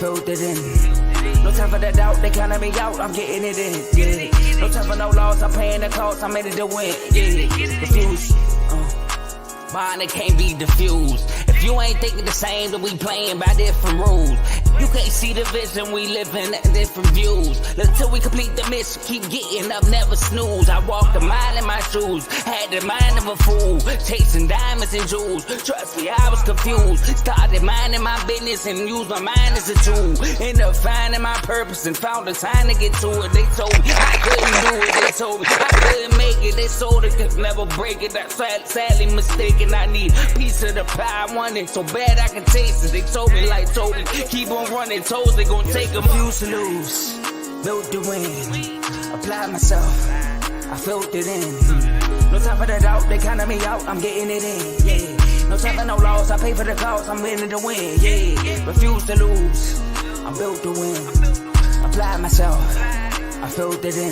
filled it in. No time for the doubt, they counted me out, I'm getting it in. Yeah. No time for no loss, I'm paying the cost, I'm in it to win. Yeah. Refuse. Mine, it can't be diffused. If you ain't thinking the same, then we playing by different rules. You can't see the vision, we living at different views. Until we complete the mission, keep getting up, never snooze. I walked a mile in my shoes, had the mind of a fool, chasing diamonds and jewels. Trust me, I was confused. Started minding my business and used my mind as a tool. Ended up finding my purpose and found the time to get to it. They told me I couldn't do it, they told me I couldn't make it. They sold it, could never break it. That's sadly mistaken. I need a piece of the pie, I want it so bad I can taste it. They told me like told me, keep on running toes, they gon' take them. Refuse to lose, built to win, apply myself, I filled it in. No time for the doubt, they counted me out, I'm getting it in. Yeah. No time for no loss, I pay for the cost, I'm winning to win. Yeah. Refuse to lose, I'm built to win, apply myself, I filled it in.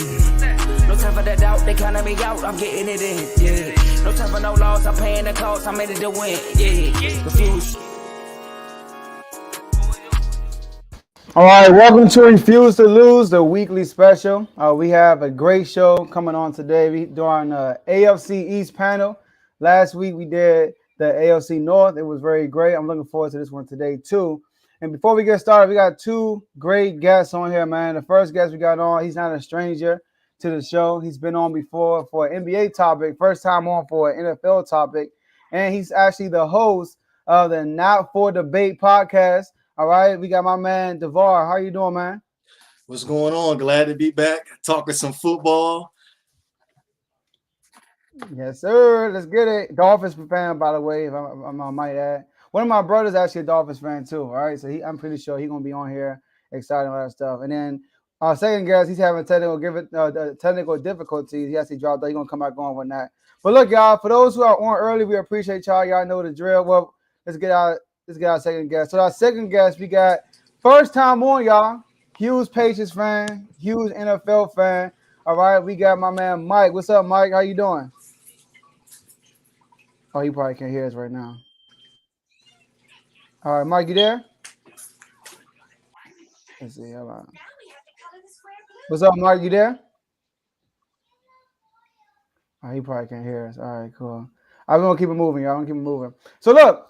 No time for the doubt, they counted me out, I'm getting it in. Yeah. No time for no loss, I'm paying the cost, I'm in it to win. Yeah. Refuse. All right, welcome to Refuse to Lose, the weekly special. We have a great show coming on today. We're doing AFC East panel. Last week we did the AFC North. It was very great. I'm looking forward to this one today too. And before we get started, we got two great guests on here, man. The first guest we got on, he's not a stranger to the show. He's been on before for an NBA topic, first time on for an NFL topic. And he's actually the host of the Not For Debate podcast. All right, we got my man DeVore. How you doing, man? What's going on? Glad to be back talking some football. Yes, sir. Let's get it. Dolphins fan, by the way, if I might add. One of my brothers actually a Dolphins fan too. All right, so I'm pretty sure he's gonna be on here, excited about that stuff. And then our second guest, he's having technical difficulties. He actually dropped out. He's gonna come back on with that. But look, y'all, for those who are on early, we appreciate y'all. Y'all know the drill. Well, let's get our second guest. So our second guest, we got first time on, y'all. Huge Patriots fan, huge NFL fan. All right, we got my man Mike. What's up, Mike? How you doing? Oh, he probably can't hear us right now. All right, Mike, you there? Let's see. Hold on. What's up, Mike? You there? Oh, he probably can't hear us. All right, cool. I'm gonna keep it moving, y'all. I'm gonna keep it moving. So look.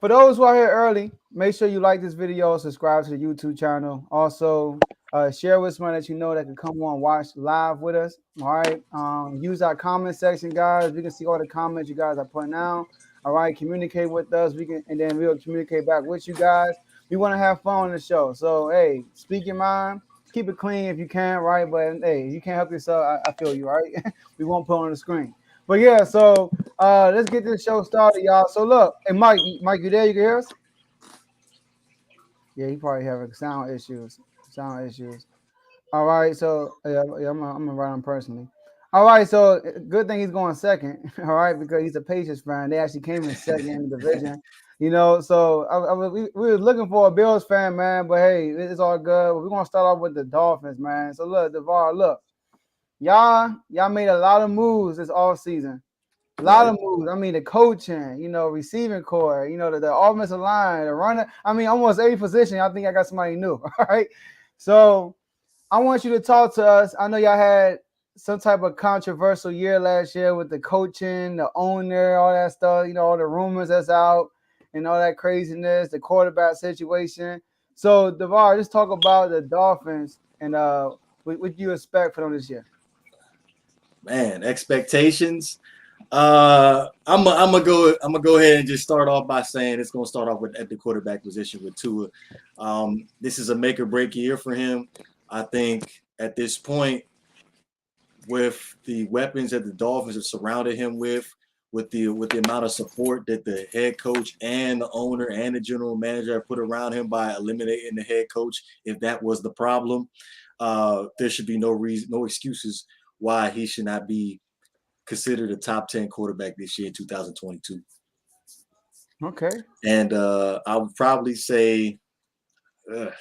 For those who are here early, make sure you like this video, subscribe to the YouTube channel. Also, share with someone that you know that can come on and watch live with us. All right. Use our comment section, guys. We can see all the comments you guys are putting out. All right. Communicate with us. And then we'll communicate back with you guys. We want to have fun on the show. So, hey, speak your mind. Keep it clean if you can, right? But, hey, if you can't help yourself, I feel you, right? We won't put on the screen. But yeah, so let's get this show started, y'all. So look, and Mike, you there? You can hear us? Yeah, he probably having sound issues. All right, so yeah, I'm gonna write him personally. All right, so good thing he's going second. All right, because he's a Patriots fan. They actually came in second in the division. You know, so we were looking for a Bills fan, man. But hey, it's all good. We're gonna start off with the Dolphins, man. So look, DeVore, look. Y'all made a lot of moves this offseason. A lot of moves. I mean, the coaching, receiving core, the offensive line, the runner. I mean, almost every position. I think I got somebody new. All right. So I want you to talk to us. I know y'all had some type of controversial year last year with the coaching, the owner, all that stuff, all the rumors that's out and all that craziness, the quarterback situation. So, DeVore, just talk about the Dolphins and what you expect for them this year. Man, expectations. I'm gonna go ahead and just start off by saying it's gonna start off at the quarterback position with Tua. This is a make or break year for him. I think at this point, with the weapons that the Dolphins have surrounded him with the amount of support that the head coach and the owner and the general manager have put around him by eliminating the head coach, if that was the problem, there should be no excuses why he should not be considered a top 10 quarterback this year in 2022. Okay. And I would probably say this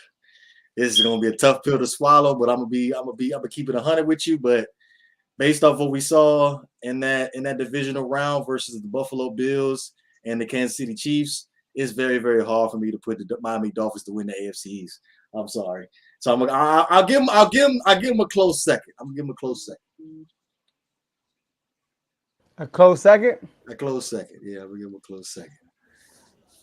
is going to be a tough pill to swallow, but I'm gonna keep it 100 with you. But based off what we saw in that divisional round versus the Buffalo Bills and the Kansas City Chiefs, it's very, very hard for me to put the Miami Dolphins to win the AFC East. I'm sorry. So I'll give him a close second. I'm gonna give him a close second. A close second. A close second. Yeah, we'll give him a close second.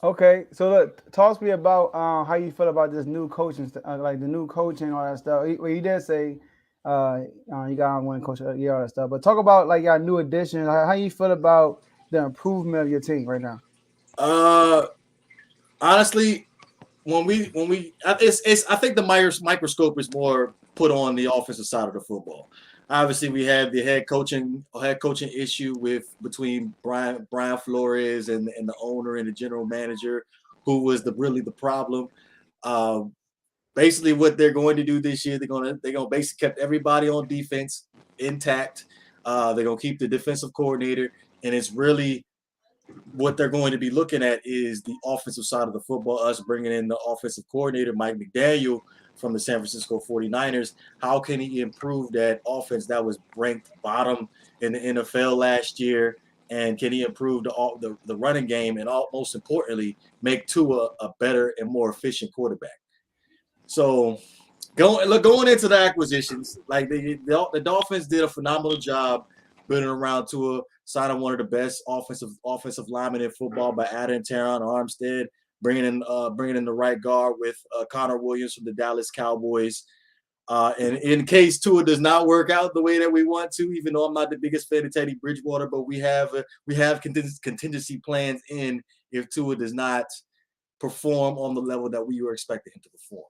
Okay, so look, talk to me about how you feel about this new coaching, like the new coaching, all that stuff. Well, you did say you got one coach of the year, all that stuff, but talk about like your new additions. How you feel about the improvement of your team right now? Honestly, it's I think the microscope is more put on the offensive side of the football. Obviously, we have the head coaching issue between Brian Flores and the owner and the general manager, who was really the problem. Basically, what they're going to do this year, they're gonna basically kept everybody on defense intact. They're gonna keep the defensive coordinator, and it's really what they're going to be looking at is the offensive side of the football, us bringing in the offensive coordinator, Mike McDaniel from the San Francisco 49ers. How can he improve that offense that was ranked bottom in the NFL last year? And can he improve the running game and most importantly, make Tua a better and more efficient quarterback? So going into the acquisitions, like the Dolphins did a phenomenal job building around Tua, signing one of the best offensive linemen in football by adding Teron Armstead, bringing in the right guard with Connor Williams from the Dallas Cowboys. And in case Tua does not work out the way that we want to, even though I'm not the biggest fan of Teddy Bridgewater, but we have contingency plans in if Tua does not perform on the level that we were expecting him to perform.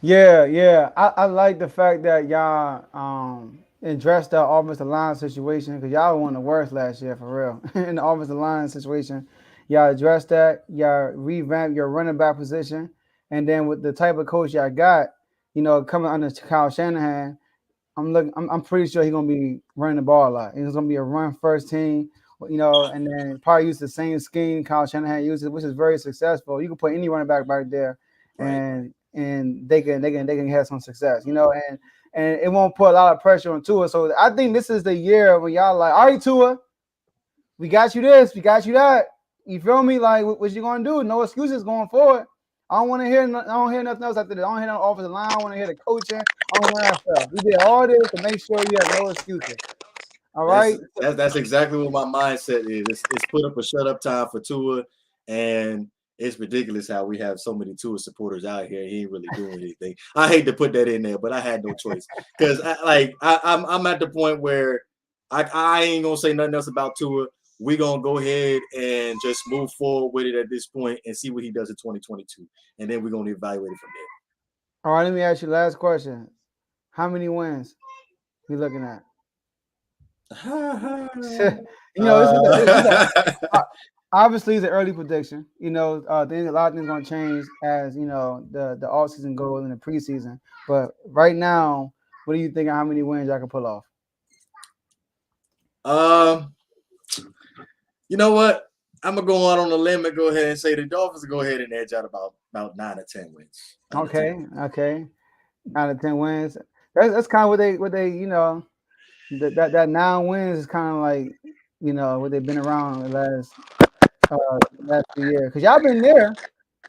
Yeah. I like the fact that y'all addressed the offensive line situation because y'all were one of the worst last year for real. In the offensive line situation, y'all addressed that. Y'all revamped your running back position, and then with the type of coach y'all got, coming under Kyle Shanahan, I'm pretty sure he's gonna be running the ball a lot. It's gonna be a run first team, and then probably use the same scheme Kyle Shanahan uses, which is very successful. You can put any running back back there, Right. and they can have some success, and it won't put a lot of pressure on Tua. So I think this is the year when y'all like, all right, Tua, we got you this, we got you that. You feel me? Like, what you gonna do? No excuses going forward. I don't hear nothing else after this. I don't hear no offensive line. I want to hear the coaching. I don't hear that stuff. We did all this to make sure you have no excuses. All right. That's exactly what my mindset is. It's put up a shut up time for Tua, and it's ridiculous how we have so many Tua supporters out here. He ain't really doing anything. I hate to put that in there, but I had no choice because I'm at the point where I ain't gonna say nothing else about Tua. We're gonna go ahead and just move forward with it at this point and see what he does in 2022, and then we're gonna evaluate it from there. All right. Let me ask you last question. How many wins we looking at? Obviously it's an early prediction. A lot of things gonna change as the off season goes in the preseason. But right now, what do you think of how many wins I can pull off? You know what? I'm gonna go out on a limb and go ahead and say the Dolphins will go ahead and edge out about 9 or 10 wins. Okay. 9 or 10 wins. That's kind of what they that 9 wins is kind of like what they've been around the last few years. Because y'all been there.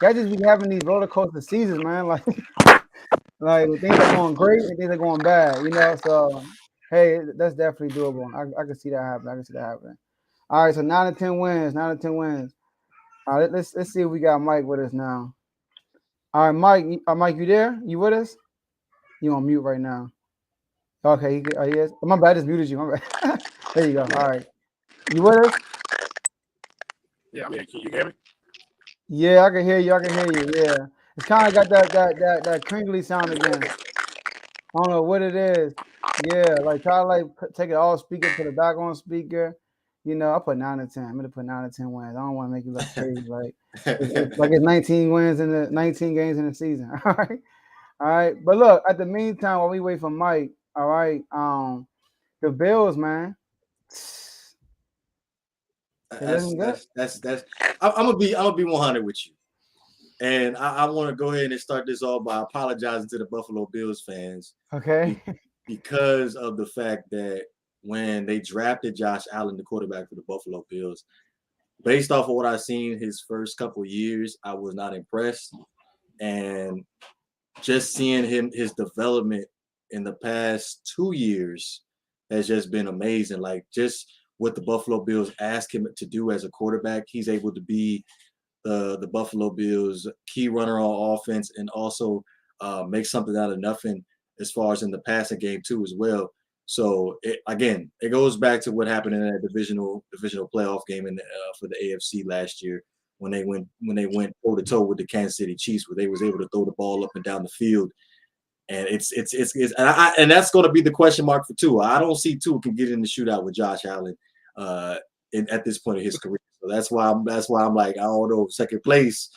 Y'all just be having these roller coaster seasons, man. Like when things are going great and things are going bad, So hey, that's definitely doable. I can see that happening. All right, so 9 or 10 wins. 9 or 10 wins. All right, let's see if we got Mike with us now. All right, Mike, you there? You with us? You on mute right now? Okay, he is. Oh, my bad, I just muted you. My bad. There you go. All right, you with us? Yeah, can you hear me? Yeah, I can hear you. Yeah, it's kind of got that crinkly sound again. I don't know what it is. Yeah, like try to take it all speaker to the background speaker. I put 9 or 10. I'm gonna put 9 or 10 wins. I don't want to make you look crazy. It's 19 wins in the 19 games in the season. All right. But look, at the meantime, while we wait for Mike, all right. The Bills, man. I'm gonna be 100 with you, and I want to go ahead and start this off by apologizing to the Buffalo Bills fans. Okay. Because of the fact that when they drafted Josh Allen, the quarterback for the Buffalo Bills, based off of what I've seen his first couple of years, I was not impressed. And just seeing his development in the past 2 years has just been amazing. Like just what the Buffalo Bills ask him to do as a quarterback, he's able to be the Buffalo Bills key runner on offense and also make something out of nothing as far as in the passing game too as well. So it goes back to what happened in that divisional playoff game for the AFC last year when they went toe to toe with the Kansas City Chiefs, where they was able to throw the ball up and down the field. And and that's going to be the question mark for Tua. I don't see Tua can get in the shootout with Josh Allen at this point in his career. So that's why I'm like, I don't know, second place.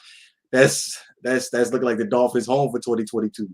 That's looking like the Dolphins home for 2022.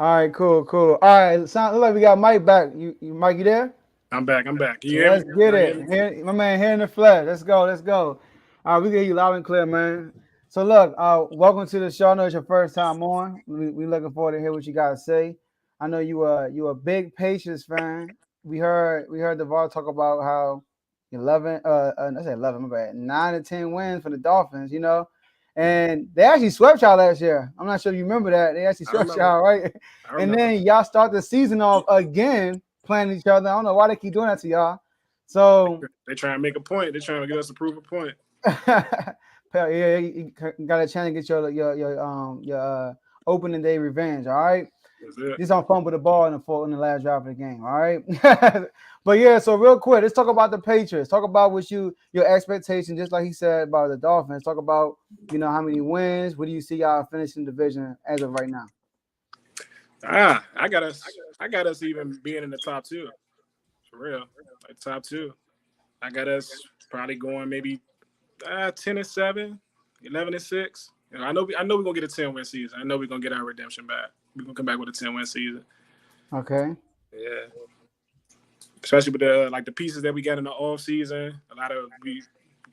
All right, cool. All right, sound like we got Mike back. You Mike, you there? I'm back. Let's get it. Here, my man, here in the flesh. Let's go. All right, we get you loud and clear, man. So look, welcome to the show. I know it's your first time on. We looking forward to hear what you got to say. I know you a big Patriots fan. We heard DeVore talk about how 11, I said 11, my bad, 9 to 10 wins for the Dolphins, and they actually swept y'all last year. I'm not sure if you remember that. They actually swept y'all, right? And then y'all start the season off again playing each other. I don't know why they keep doing that to y'all. So they trying to make a point. They're trying to get us to prove a point. Yeah, you got a chance to get your opening day revenge. All right. Just don't fumble the ball in the last drive of the game. All right. But yeah, so real quick, let's talk about the Patriots. Talk about your expectations, just like he said about the Dolphins. Talk about how many wins. What do you see y'all finishing the division as of right now? I got us even being in the top two. For real, like top two. I got us probably going maybe 10-7, 11-6. I know we're gonna get a 10-win season. I know we're gonna get our redemption back. We're gonna come back with a 10-win season. Okay. Yeah. Especially with the pieces that we got in the off season. We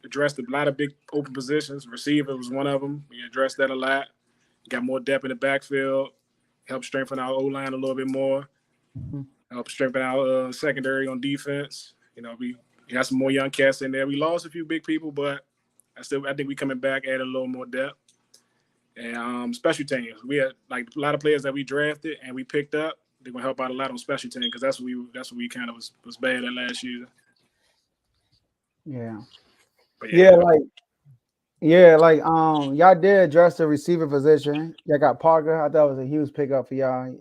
addressed a lot of big open positions. Receiver was one of them. We addressed that a lot. Got more depth in the backfield. Helped strengthen our O-line a little bit more. Mm-hmm. Helped strengthen our secondary on defense. We got some more young cats in there. We lost a few big people, but I think we coming back, add a little more depth. And special teams, we had a lot of players that we drafted and we picked up. They're gonna help out a lot on special teams because that's what we kind of was bad at last year. Yeah. But y'all did address the receiver position. Y'all got Parker. I thought it was a huge pickup for y'all.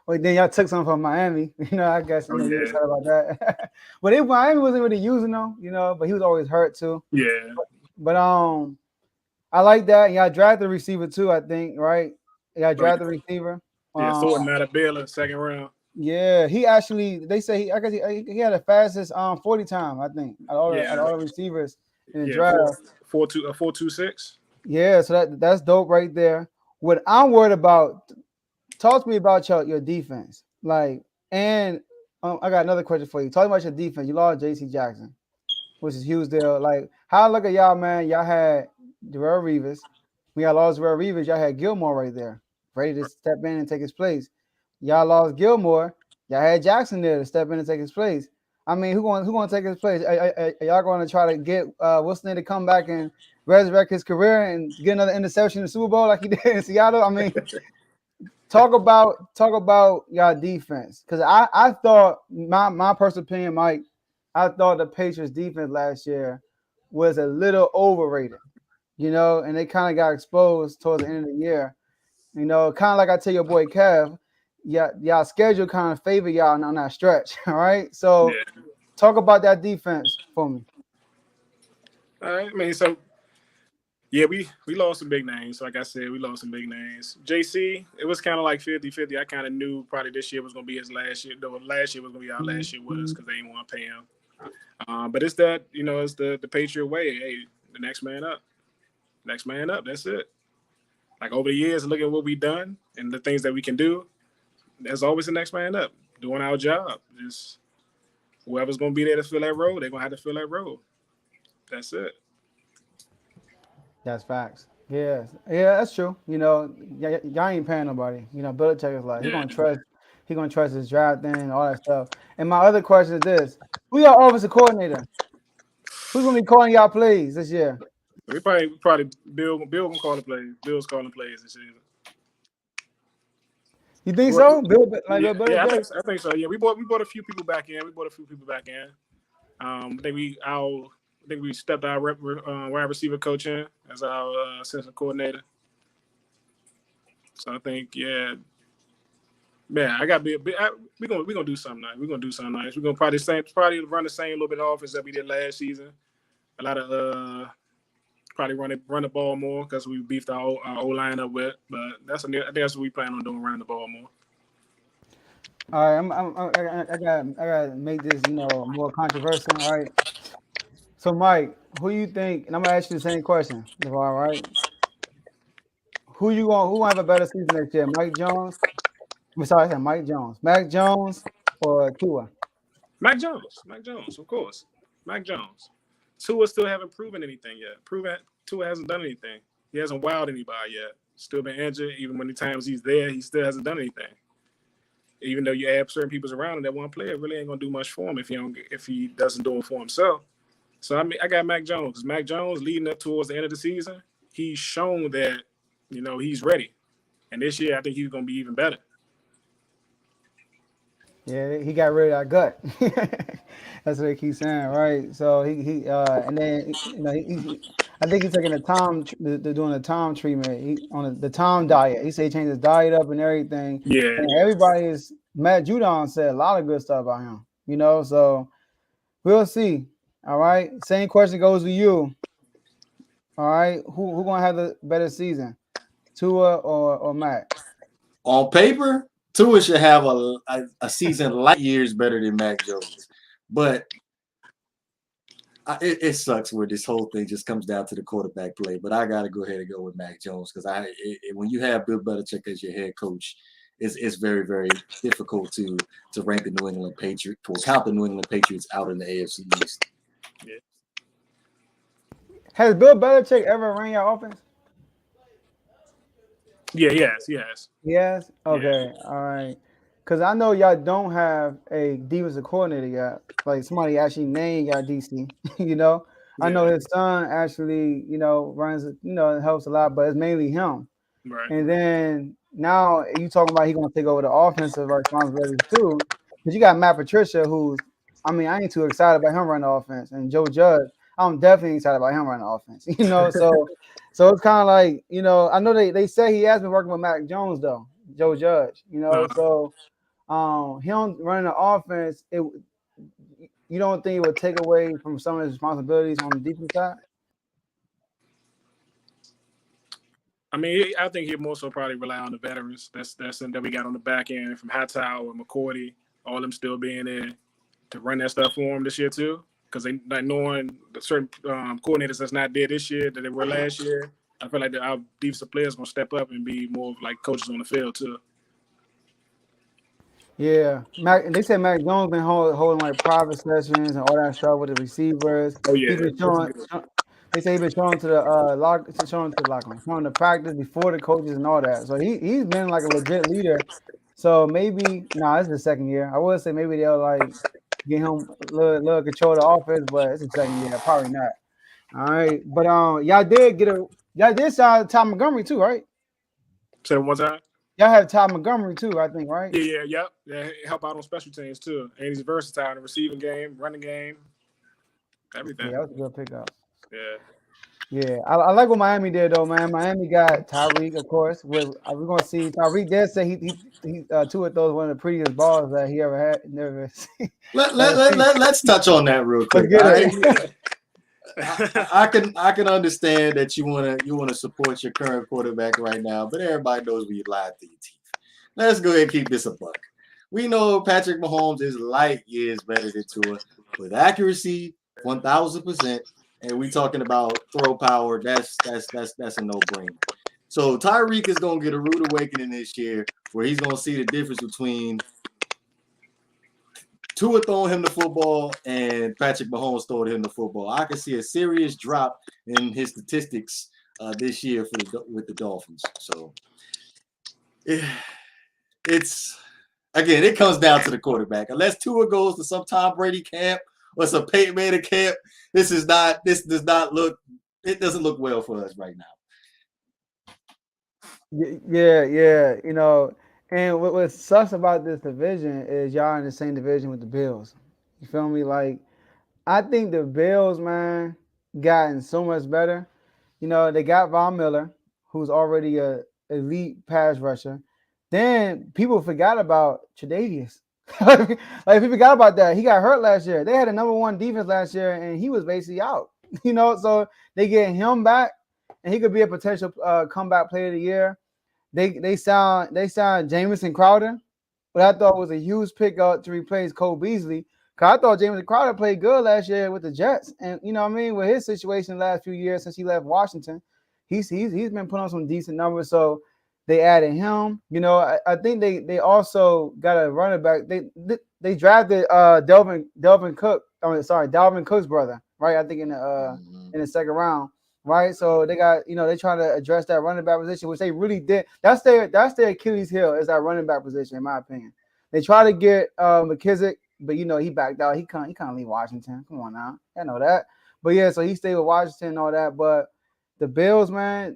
Then y'all took some from Miami. I guess you excited about that. But Miami wasn't really using them, but he was always hurt too. Yeah. But I like that. Y'all drafted the receiver too, I think, right? Y'all drafted the receiver. Yeah, Thornton out of Baylor, second round. Yeah, he actually, they say he had the fastest 40 time, I think, at all the receivers in the draft. 4.26. Yeah, so that's dope right there. What I'm worried about, talk to me about your defense. I got another question for you. Talk about your defense. You lost J.C. Jackson, which is huge deal. How I look at y'all, man, y'all had DeVore Reeves. When y'all lost DeVore Reeves, y'all had Gilmore right there, ready to step in and take his place. Y'all lost Gilmore. Y'all had Jackson there to step in and take his place. I mean, who going to take his place? Are y'all going to try to get Wilson to come back and resurrect his career and get another interception in the Super Bowl like he did in Seattle? I mean, talk about y'all defense, because I thought my personal opinion, Mike, I thought the Patriots defense last year was a little overrated, and they kind of got exposed towards the end of the year. Kind of like I tell your boy Kev, y'all schedule kind of favor y'all on that stretch. All right. So talk about that defense for me. All right. I mean, so yeah, we lost some big names. Like I said, we lost some big names. JC, it was kind of like 50-50. I kind of knew probably this year was going to be his last year. Though last year was going to be our last year with us because they didn't want to pay him. But it's that, it's the Patriot way. Hey, the next man up. Next man up. That's it. Like over the years, look at what we've done and the things that we can do. There's always the next man up, doing our job. Just whoever's going to be there to fill that role, they're going to have to fill that role. That's it. That's facts. Yeah, that's true. Y'all ain't paying nobody. Belichick is like, he's gonna trust his draft and all that stuff. And my other question is this: Who your offensive coordinator? Who's gonna be calling y'all plays this year? We probably Bill gonna call the plays. Bill's calling plays this season. You think so? Bill, Yeah, I think so. Yeah, we bought a few people back in. I think we stepped our wide receiver coach in as our assistant coordinator. So I think I got to be. We're gonna do something nice. We're gonna do something nice. We're gonna probably run the same little bit of offense that we did last season. A lot of probably run the ball more because we beefed our O line up with. But I think that's what we plan on doing, running the ball more. All right, I gotta make this more controversial. All right. So Mike, who you think? And I'm gonna ask you the same question, DeVore, right? Who will have a better season next year? Mike Jones? I'm sorry, I said Mike Jones. Mac Jones or Tua? Mac Jones, of course. Mac Jones. Tua still haven't proven anything yet. Tua hasn't done anything. He hasn't wowed anybody yet. Still been injured. Even when the times he's there, he still hasn't done anything. Even though you add certain people around him, that one player really ain't gonna do much for him if he doesn't do it for himself. So I got Mac Jones. Because Mac Jones, leading up towards the end of the season, he's shown that he's ready. And this year, I think he's gonna be even better. Yeah, he got rid of that gut. That's what they keep saying, right? So he and then I think he's taking they're doing the Tom treatment on the Tom diet. He said he changed his diet up and everything. Yeah. And Matt Judon said a lot of good stuff about him. So we'll see. All right. Same question goes to you. All right. Who gonna have the better season? Tua or Matt? On paper, Tua should have a season light years better than Mac Jones. But it sucks where this whole thing just comes down to the quarterback play. But I got to go ahead and go with Mac Jones because when you have Bill Belichick as your head coach, it's very, very difficult to rank the New England Patriots, to count the New England Patriots out in the AFC East. Yeah. Has Bill Belichick ever ran your offense? Yeah, he has. Yes? Okay. Yeah. All right. Because I know y'all don't have a defensive coordinator yet. Like somebody actually named y'all DC, Yeah. I know his son actually, runs, it helps a lot, but it's mainly him. Right. And then now you talking about he's going to take over the offensive responsibilities too. Because you got Matt Patricia, I ain't too excited about him running the offense. And Joe Judge, I'm definitely excited about him running the offense, So it's kind of like, I know they say he has been working with Mac Jones though, Joe Judge, So him running the offense, you don't think it would take away from some of his responsibilities on the defense side? I think he'd more so probably rely on the veterans. That's that we got on the back end from Hightower, McCourty, all them still being there to run that stuff for him this year too. Because they like knowing the certain coordinators that's not there this year that they were last year. I feel like our defensive players gonna step up and be more like coaches on the field too. Yeah, they said Mac Jones been holding like private sessions and all that stuff with the receivers. Oh yeah, they say he's been showing to the showing the practice before the coaches and all that. So he's been like a legit leader. So maybe this is the second year. I would say maybe they'll like get him a little control of the offense, but it's the second year, probably not. All right, but y'all did sign Ty Montgomery too, right? Say it one time. Y'all have Ty Montgomery too, I think, right? Yeah. Help out on special teams too, and he's versatile in the receiving game, running game, everything. Yeah, that was a good pickup. Yeah, I like what Miami did though, man. Miami got Tyreek, of course. We're gonna see Tyreek did say he two of those one of the prettiest balls that he ever had. Never seen. Let's touch on that real quick. I can understand that you wanna support your current quarterback right now, but everybody knows we lied through your teeth. Let's go ahead and keep this a buck. We know Patrick Mahomes is light years better than Tua with accuracy, 1,000%, and we talking about throw power. That's a no-brainer. So Tyreek is gonna get a rude awakening this year, where he's gonna see the difference between Tua throwing him the football and Patrick Mahomes throwing him the football. I can see a serious drop in his statistics this year with the Dolphins. So it comes down to the quarterback. Unless Tua goes to some Tom Brady camp What's a Peyton Manning camp? This does not look. It doesn't look well for us right now. Yeah. And what sucks about this division is y'all in the same division with the Bills. You feel me? Like, I think the Bills, man, gotten so much better. They got Von Miller, who's already a elite pass rusher. Then people forgot about Tre'Davious. Like people forgot about that. He got hurt last year. They had a number one defense last year, and he was basically out. So they get him back, and he could be a potential comeback player of the year. They signed Jamison Crowder, but I thought was a huge pickup to replace Cole Beasley. Cause I thought Jamison Crowder played good last year with the Jets, and you know what I mean, with his situation the last few years since he left Washington, he's been putting on some decent numbers. So they added him. I think they also got a running back. They drafted Delvin Cook. Dalvin Cook's brother, right? I think in the second round. Right, so they got they trying to address that running back position, which they really did. That's their Achilles heel is that running back position, in my opinion. They try to get McKissick, but he backed out. He can't leave Washington. Come on now, I know that. But yeah, so he stayed with Washington and all that. But the Bills, man,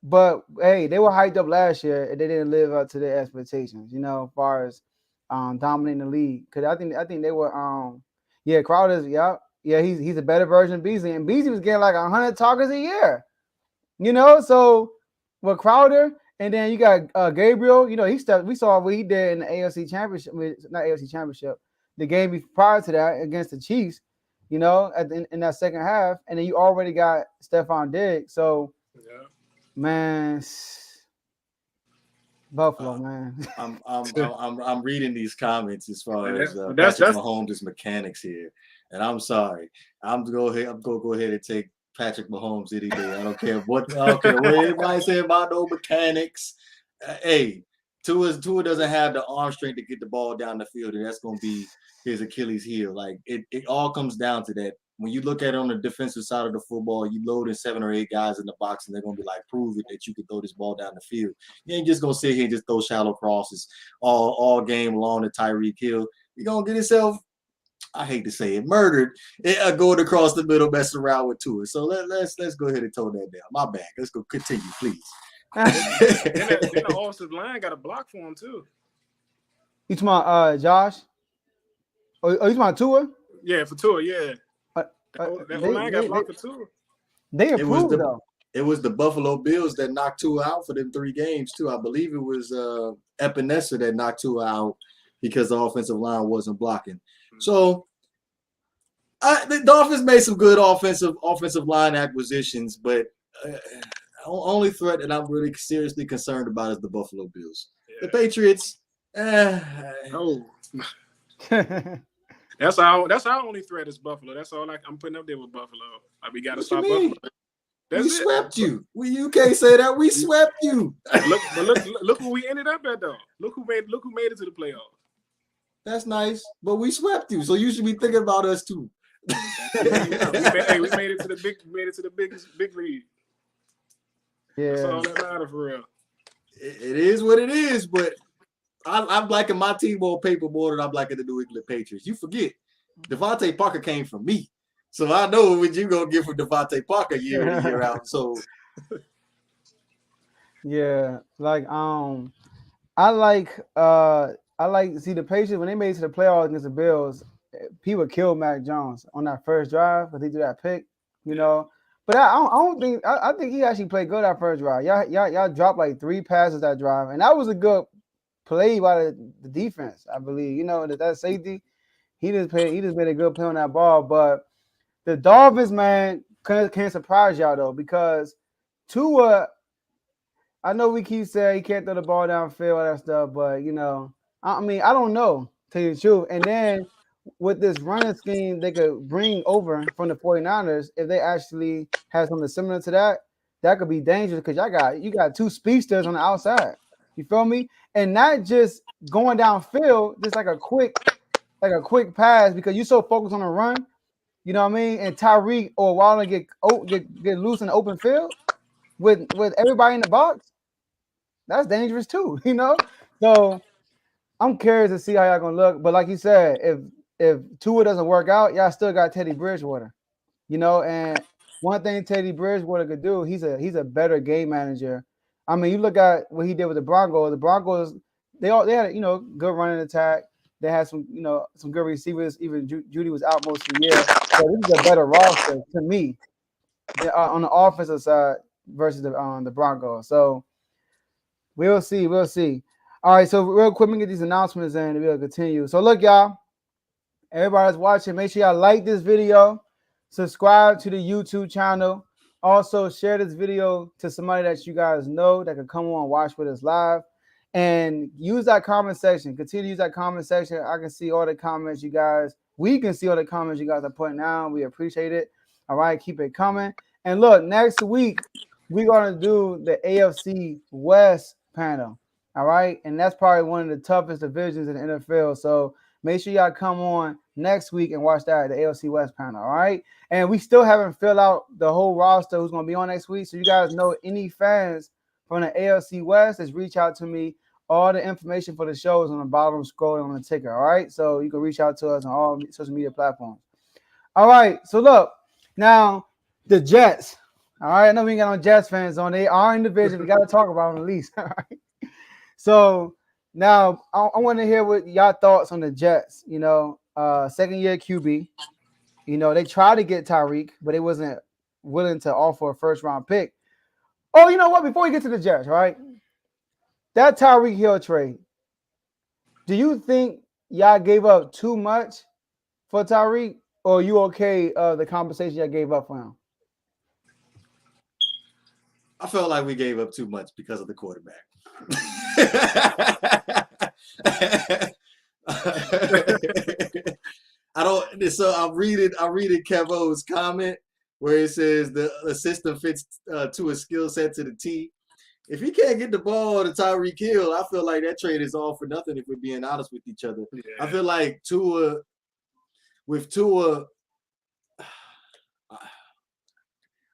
but hey, they were hyped up last year and they didn't live up to their expectations. As far as dominating the league, because I think they were Crowder's Yeah, he's a better version of Beasley, and Beasley was getting like 100 targets a year. So with Crowder, and then you got Gabriel. We saw what he did in the AFC Championship, not AFC Championship, the game prior to that against the Chiefs. In that second half, and then you already got Stephon Diggs. So, man, Buffalo, man. I'm reading these comments as far as Patrick Mahomes' mechanics here. And I'm sorry. I'm gonna go ahead and take Patrick Mahomes any day. I don't care what anybody say about no mechanics. Hey, Tua doesn't have the arm strength to get the ball down the field, and that's gonna be his Achilles heel. Like it all comes down to that. When you look at it on the defensive side of the football, you load in 7 or 8 guys in the box, and they're gonna be like, prove it that you can throw this ball down the field. You ain't just gonna sit here and just throw shallow crosses all game long to Tyreek Hill. You're gonna get yourself, I hate to say it, murdered going across the middle, messing around with Tua. So let's go ahead and tone that down. My bad. Let's go continue, please. Then the offensive line got a block for him too. You talking about Josh? Oh, you talking about Tua? Yeah, for Tua, yeah. That line got blocked for Tua. They improved though. It was the Buffalo Bills that knocked Tua out for them 3 games too. I believe it was Epinesa that knocked Tua out because the offensive line wasn't blocking. So the Dolphins made some good offensive line acquisitions, but only threat that I'm really seriously concerned about is the Buffalo Bills. Yeah. The Patriots, no. That's our only threat is Buffalo. That's all I'm putting up there with Buffalo. We got to stop Buffalo. We swept you. You can't say that. We swept you. Look who we ended up at though. Look who made it to the playoffs. That's nice, but we swept you, so you should be thinking about us too. We made it to the big league. Yeah, that's all that matters for real. It is what it is, but I'm liking my team on paper more than I'm liking the New England Patriots. You forget, Devontae Parker came from me, so I know what you're gonna get from Devontae Parker year in and year out. So, yeah, I like see the Patriots when they made it to the playoffs against the Bills. People killed Mac Jones on that first drive, but they do that pick, But I think he actually played good that first drive. Y'all dropped like 3 passes that drive, and that was a good play by the defense, I believe. That safety, he just made a good play on that ball. But the Dolphins, man, can't surprise y'all though, because Tua, I know we keep saying he can't throw the ball downfield, all that stuff, but I don't know, tell you the truth. And then with this running scheme they could bring over from the 49ers, if they actually have something similar to that, that could be dangerous because you got 2 speedsters on the outside. You feel me? And not just going downfield, just like a quick pass, because you're so focused on the run. You know what I mean? And Tyreek or Waller get loose in the open field with everybody in the box. That's dangerous too, So I'm curious to see how y'all gonna look. But like you said, if if Tua doesn't work out, y'all still got Teddy Bridgewater. And one thing Teddy Bridgewater could do, he's a better game manager. I mean, you look at what he did with the Broncos. The Broncos, they had good running attack. They had some good receivers. Even Judy was out most of the year. So this is a better roster to me on the offensive side versus the Broncos. So we'll see. All right, so real quick, let me get these announcements in and we'll continue. So look, y'all, everybody's watching. Make sure y'all like this video, subscribe to the YouTube channel. Also, share this video to somebody that you guys know that can come on and watch with us live. And use that comment section. Continue to use that comment section. I can see all the comments you guys. We can see all the comments you guys are putting down. We appreciate it. All right, keep it coming. And look, next week, we're going to do the AFC West panel. All right, and that's probably one of the toughest divisions in the NFL. So make sure y'all come on next week and watch that, the AFC West panel. All right, and we still haven't filled out the whole roster who's going to be on next week. So you guys know any fans from the AFC West, just reach out to me. All the information for the show is on the bottom scrolling on the ticker. All right, so you can reach out to us on all social media platforms. All right, so look, now the Jets. All right, I know we ain't got no Jets fans on. They are in the division. We got to talk about them at least. All right. So now I want to hear what y'all thoughts on the Jets. Second year QB. They tried to get Tyreek, but they wasn't willing to offer a first round pick. Oh, you know what? Before we get to the Jets, right? That Tyreek Hill trade. Do you think y'all gave up too much for Tyreek, or are you okay the compensation y'all gave up for him? I felt like we gave up too much because of the quarterback. I'm reading Kevo's comment where it says the system fits to a skill set to the T. If he can't get the ball to Tyreek Hill, I feel like that trade is all for nothing if we're being honest with each other. Yeah. I feel like Tua,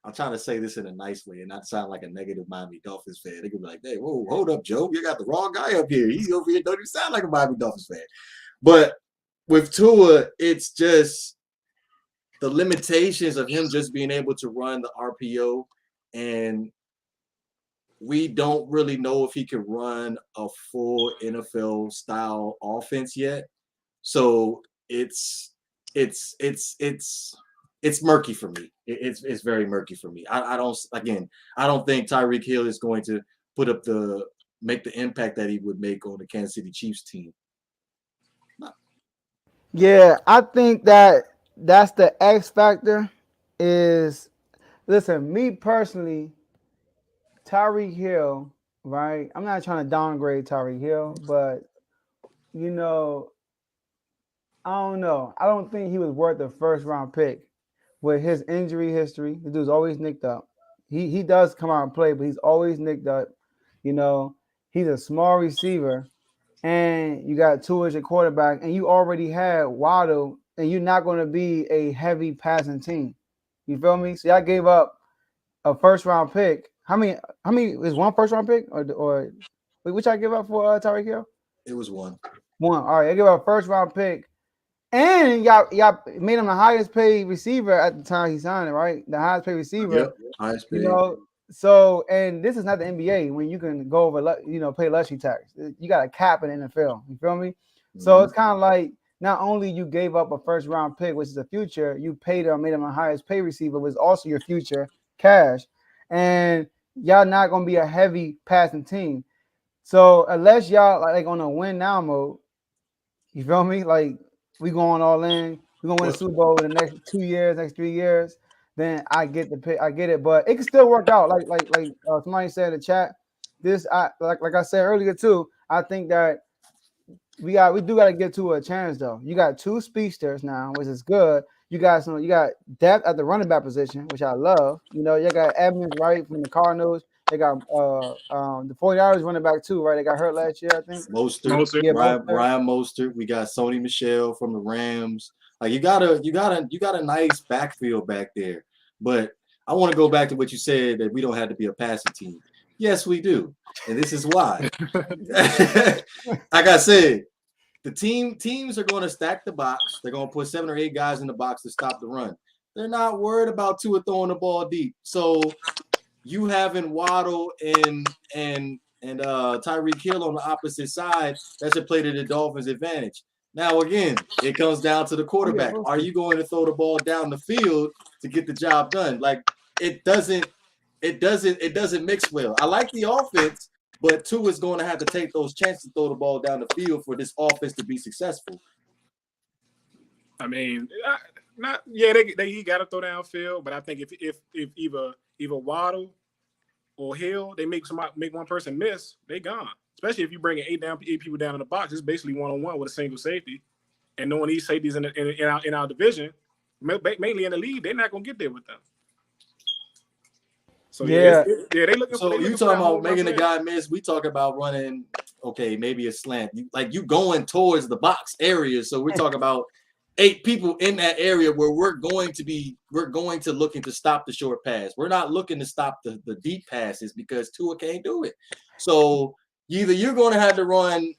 I'm trying to say this in a nice way and not sound like a negative Miami Dolphins fan. They could be like, hey, whoa, hold up, Joe. You got the wrong guy up here. He's over here. Don't even sound like a Miami Dolphins fan. But with Tua, it's just the limitations of him just being able to run the RPO. And we don't really know if he can run a full NFL style offense yet. So it's murky for me. It's very murky for me. I don't think Tyreek Hill is going to make the impact that he would make on the Kansas City Chiefs team. No. Yeah, I think that's the X factor is, listen, me personally, Tyreek Hill, right? I'm not trying to downgrade Tyreek Hill, but I don't know. I don't think he was worth the first round pick. With his injury history, the dude's always nicked up. He does come out and play, but he's always nicked up. He's a small receiver, and you got Tua as your quarterback, and you already had Waddle, and you're not going to be a heavy passing team. You feel me? So y'all gave up a first round pick. How many is one first round pick or which I give up for Tyreek Hill? It was one. One. All right, I give up a first round pick. And y'all made him the highest paid receiver at the time he signed it, right? The highest paid receiver. Yep, highest paid. So, and this is not the NBA when you can go over, pay luxury tax. You got a cap in the NFL. You feel me? Mm-hmm. So it's kind of like not only you gave up a first round pick, which is the future, you paid him, made him a highest paid receiver, which is also your future cash. And y'all not going to be a heavy passing team. So unless y'all like on a win now mode, you feel me? Like, we going all in. We're gonna win the Super Bowl in the next 2 years, next 3 years. Then I get the pick. I get it, but it can still work out. Like somebody said in the chat. Like I said earlier too. I think that we do got to get to a chance though. You got two speedsters now, which is good. You got depth at the running back position, which I love. You got Evans right from the Cardinals. They got the 49ers running back too, right? They got hurt last year, I think. Mostert. Yeah, Brian Mostert. We got Sony Michel from the Rams. Like you got a nice backfield back there. But I want to go back to what you said that we don't have to be a passing team. Yes, we do, and this is why. Like I said, teams are going to stack the box. They're going to put 7 or 8 guys in the box to stop the run. They're not worried about Tua throwing the ball deep. So you having Waddle and Tyreek Hill on the opposite side, that should play to the Dolphins' advantage. Now, again, it comes down to the quarterback. Are you going to throw the ball down the field to get the job done? Like, it doesn't mix well. I like the offense, but Tua is going to have to take those chances to throw the ball down the field for this offense to be successful. I mean, he got to throw downfield, but I think if either Waddle or Hill, they make one person miss, they gone. Especially if you bring 8 people down in the box, it's basically 1-on-1 with a single safety. And knowing these safeties in our division, mainly in the league, they're not gonna get there with them. So they looking. So you talking about making the guy miss? We talk about running. Okay, maybe a slant. You going towards the box area. So we're talking about 8 people in that area where we're going to looking to stop the short pass. We're not looking to stop the deep passes because Tua can't do it. So either you're going to have to run.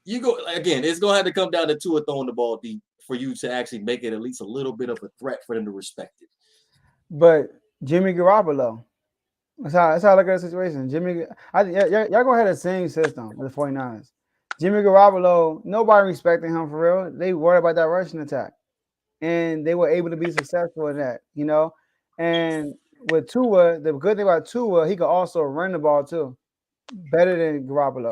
It's going to have to come down to Tua throwing the ball deep for you to actually make it at least a little bit of a threat for them to respect it. But Jimmy Garoppolo, that's how I look at the situation. Y'all gonna have the same system with the 49ers. Jimmy Garoppolo, nobody respecting him for real. They worried about that rushing attack, and they were able to be successful in that, you know. And with Tua, the good thing about Tua, he could also run the ball too, better than Garoppolo.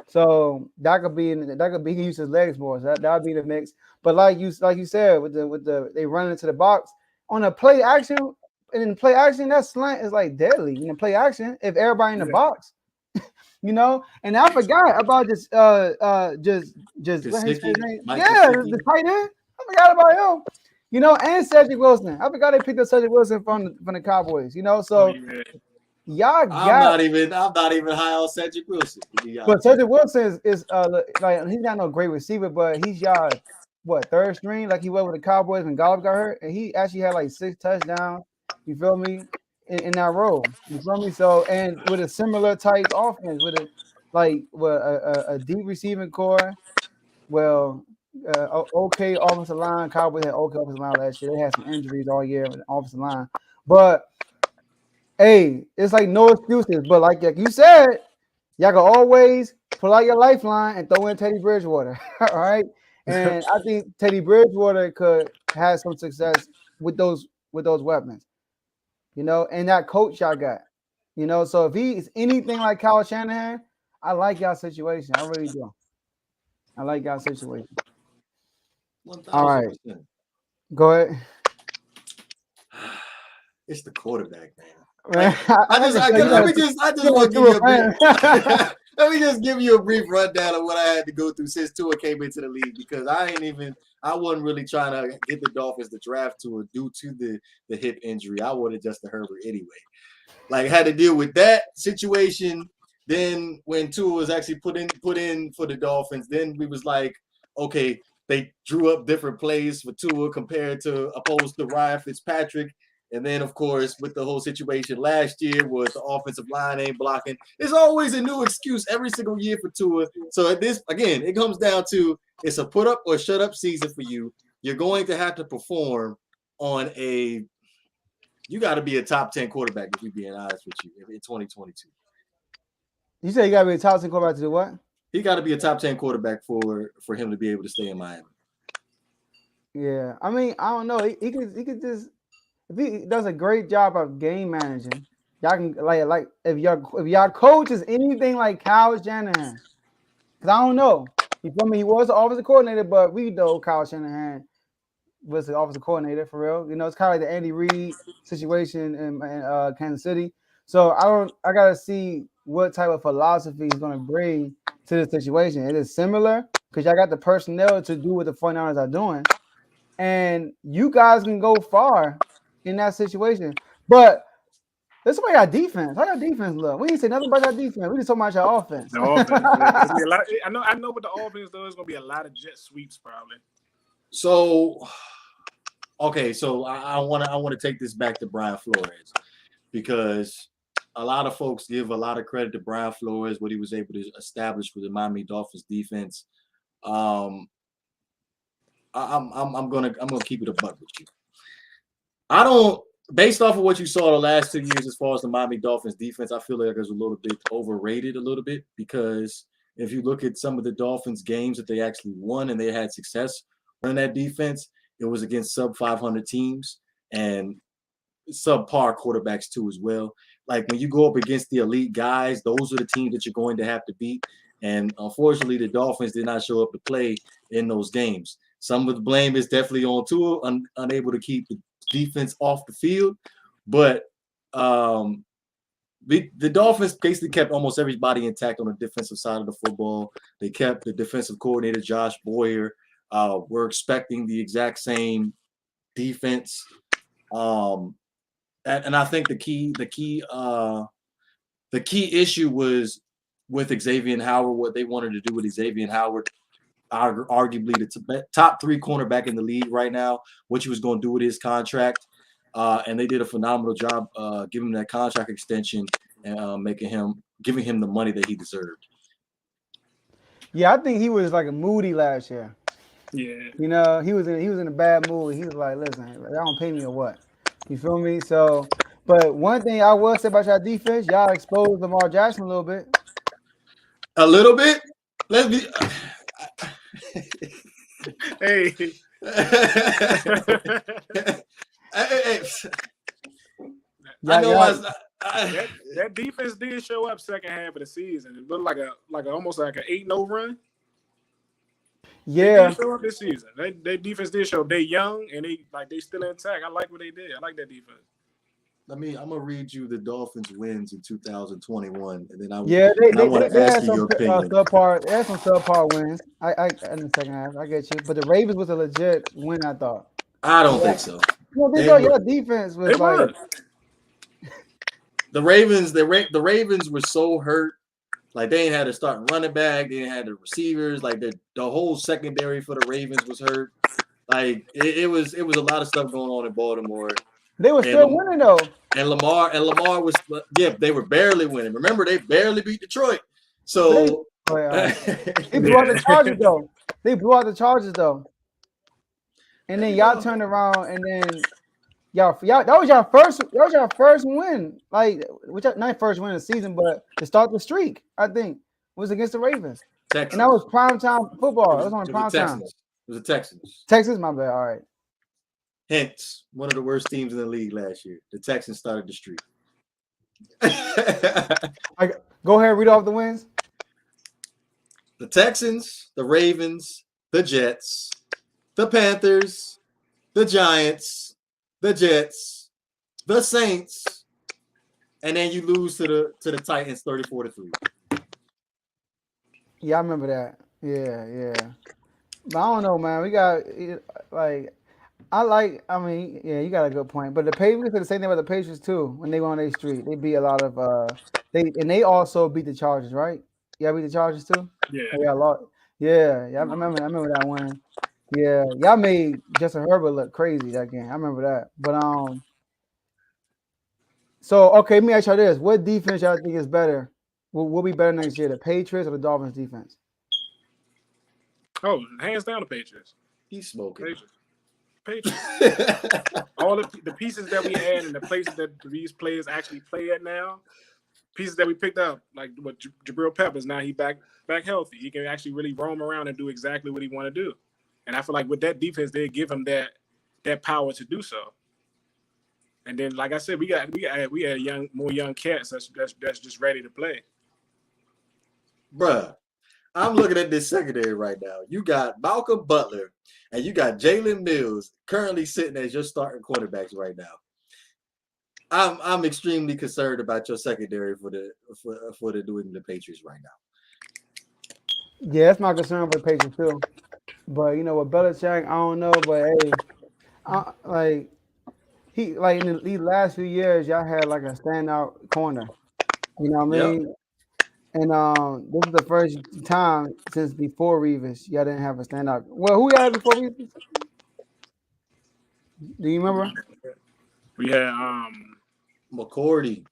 So that could be he can use his legs more. So that would be the mix. But like you said, with the they run into the box on a play action. And in play action, that slant is like deadly. In play action, if everybody in the box, you know. And I forgot about this. What's his name? The tight end. I forgot about him. You know, and Cedric Wilson. I forgot they picked up Cedric Wilson from the Cowboys. You know, so y'all got. I'm not even high on Cedric Wilson. But Cedric Wilson is like he's not no great receiver, but he's y'all third string like he was with the Cowboys when Gallup got hurt, and he actually had like 6 touchdowns. You feel me? In that role, you feel me? So, and with a similar type offense, with a deep receiving core, okay offensive line. Cowboys had okay offensive line last year. They had some injuries all year with the offensive line, but hey, it's like no excuses. But like you said, y'all can always pull out your lifeline and throw in Teddy Bridgewater. All right, and I think Teddy Bridgewater could have some success with those weapons. You know, and that coach y'all got, you know, so if he is anything like Kyle Shanahan, I like y'all situation. I really do. I like y'all situation. 1,000%. All right. Go ahead. It's the quarterback, man. Let me just give you a brief rundown of what I had to go through since Tua came into the league, because I wasn't really trying to get the Dolphins to draft Tua due to the hip injury. I wanted Justin Herbert anyway. Like, had to deal with that situation. Then when Tua was actually put in for the Dolphins, then we was like, okay, they drew up different plays for Tua opposed to Ryan Fitzpatrick. And then, of course, with the whole situation last year was the offensive line ain't blocking. There's always a new excuse every single year for Tua. So it comes down to it's a put up or shut up season for you. You're going to have to perform on you got to be a top 10 quarterback, if we're being honest with you, in 2022. You say you got to be a top 10 quarterback to do what? He got to be a top 10 quarterback for him to be able to stay in Miami. Yeah. I mean, I don't know. He could just, if he does a great job of game managing, y'all can like if y'all coach is anything like Kyle Shanahan, because I don't know. You feel me? He was the offensive coordinator, but we know Kyle Shanahan was the offensive coordinator for real. You know, it's kind of like the Andy Reid situation in Kansas City. So I gotta see what type of philosophy he's gonna bring to the situation. It is similar because y'all got the personnel to do what the 49ers are doing, and you guys can go far in that situation. But let's talk about defense. How your defense look? We didn't say nothing about your defense. We just talking about your offense. The offense. I know what the offense though is gonna be a lot of jet sweeps probably. So, okay, so I want to take this back to Brian Flores, because a lot of folks give a lot of credit to Brian Flores, what he was able to establish with the Miami Dolphins defense. I'm gonna keep it a buck with you. I don't, based off of what you saw the last 2 years as far as the Miami Dolphins defense, I feel like it's a little bit overrated a little bit, because if you look at some of the Dolphins games that they actually won and they had success running that defense, it was against sub 500 teams and subpar quarterbacks too as well. Like when you go up against the elite guys, those are the teams that you're going to have to beat. And unfortunately, the Dolphins did not show up to play in those games. Some of the blame is definitely on Tua, unable to keep the defense off the field. But the Dolphins basically kept almost everybody intact on the defensive side of the football. They kept the defensive coordinator, Josh Boyer. We're expecting the exact same defense. And I think the key issue was with Xavier Howard. What they wanted to do with Xavier Howard, arguably the top 3 cornerback in the league right now, what he was going to do with his contract, and they did a phenomenal job giving him that contract extension and giving him the money that he deserved. Yeah, I think he was like a moody last year. Yeah. You know, he was in a bad mood. He was like, listen, y'all don't pay me or what? You feel me? So, but one thing I will say about y'all defense, y'all exposed Lamar Jackson a little bit. A little bit? Let's be. Hey. Hey. I know that defense did show up second half of the season. It looked like almost like an 8-0 run. Yeah. They did show up this season. Their defense did show up. They young and they still intact. I like what they did. I like that defense. I'm gonna read you the Dolphins wins in 2021, and then I want to ask you your opinion. They had some subpar wins. I in the second half, I get you. But the Ravens was a legit win, I thought. I don't think so. No, your defense was like the Ravens. The Ravens were so hurt. Like they ain't had to start running back. They didn't have the receivers. Like the whole secondary for the Ravens was hurt. Like it was a lot of stuff going on in Baltimore. They were still winning though. And Lamar was they were barely winning. Remember, they barely beat Detroit. So they blew out the Chargers though. And then y'all turned around and then y'all that was your first win. Like not first win of the season, but to start the streak, I think, was against the Ravens. Texans. And that was primetime football. It was on prime time. It was the Texans. Texas, my bad. All right. Hence, one of the worst teams in the league last year. The Texans started the streak. Go ahead, read off the wins. The Texans, the Ravens, the Jets, the Panthers, the Giants, the Jets, the Saints, and then you lose to the Titans 34-3. Yeah, I remember that. Yeah. But I don't know, man. We got like. You got a good point. But the Patriots did the same thing about the Patriots too. When they went on their street, they beat a lot of they also beat the Chargers, right? Yeah, beat the Chargers too. Yeah. Yeah, a lot. Yeah. I remember that one. Yeah, y'all made Justin Herbert look crazy that game. I remember that. But so okay, let me ask y'all this: what defense y'all think is better? Will be better next year, the Patriots or the Dolphins defense? Oh, hands down the Patriots. He's smoking. Patriots. All the pieces that we had and the places that these players actually play at now, pieces that we picked up, like what Jabril Peppers, now he back healthy. He can actually really roam around and do exactly what he want to do. And I feel like with that defense, they give him that power to do so. And then, like I said, we had more young cats that's just ready to play. Bruh, I'm looking at this secondary right now. You got Malcolm Butler and you got Jalen Mills currently sitting as your starting quarterbacks right now. I'm extremely concerned about your secondary for the New England Patriots right now. Yeah, that's my concern for the Patriots too. But you know, with Belichick, I don't know. But hey, in these last few years, y'all had like a standout corner. You know what I mean? Yep. And this is the first time since before Revis, y'all didn't have a standout. Well, who y'all had before Revis? Do you remember? We had McCourty.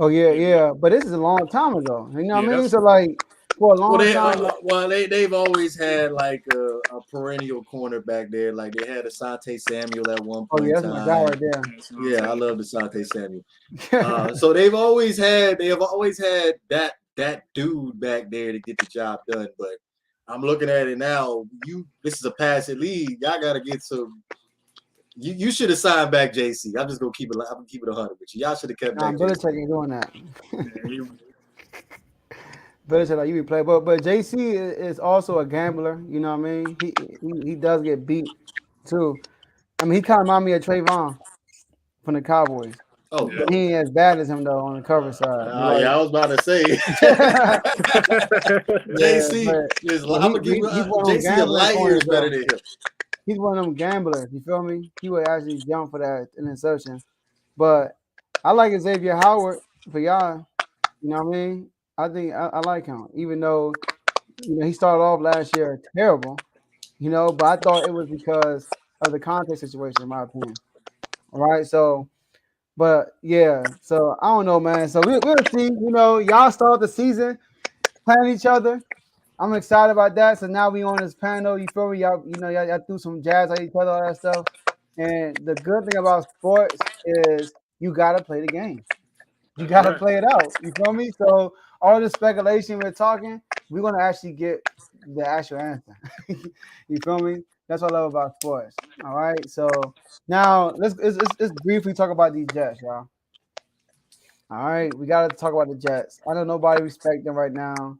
Oh yeah. But this is a long time ago. You know what I mean? So like for a long time. They've always had like a perennial corner back there. Like they had Asante Samuel at one Oh point yeah, in that's my guy time. right there. Yeah, I love Asante Samuel. So they have always had that dude back there to get the job done. But I'm looking at it now. This is a passing league. Y'all gotta get some. You should have signed back JC. I'm just gonna keep it 100 with you. Y'all should have kept back JC. Belichick ain't doing that. Yeah, Belichick like you replay, but JC is also a gambler. You know what I mean? He does get beat too. I mean, he kind of remind me of Trayvon from the Cowboys. Oh, Yeah. He ain't as bad as him though on the cover side. yeah, I was about to say. JC is. I'm gonna give JC a light years better than him. He's one of them gamblers. You feel me? He would actually jump for that interception. But I like Xavier Howard for y'all. You know what I mean? I think I like him, even though he started off last year terrible. But I thought it was because of the context situation, in my opinion. All right, so. But yeah, so I don't know, man. So we'll see. Y'all start the season playing each other. I'm excited about that. So now we on this panel. You feel me? Y'all threw some jazz at each other, all that stuff. And the good thing about sports is you gotta play the game. You gotta play it out. You feel me? So all the speculation we're talking, we're gonna actually get the actual answer. You feel me? That's what I love about sports. All right. So now let's briefly talk about these Jets, y'all. All right, we gotta talk about the Jets. I know nobody respect them right now,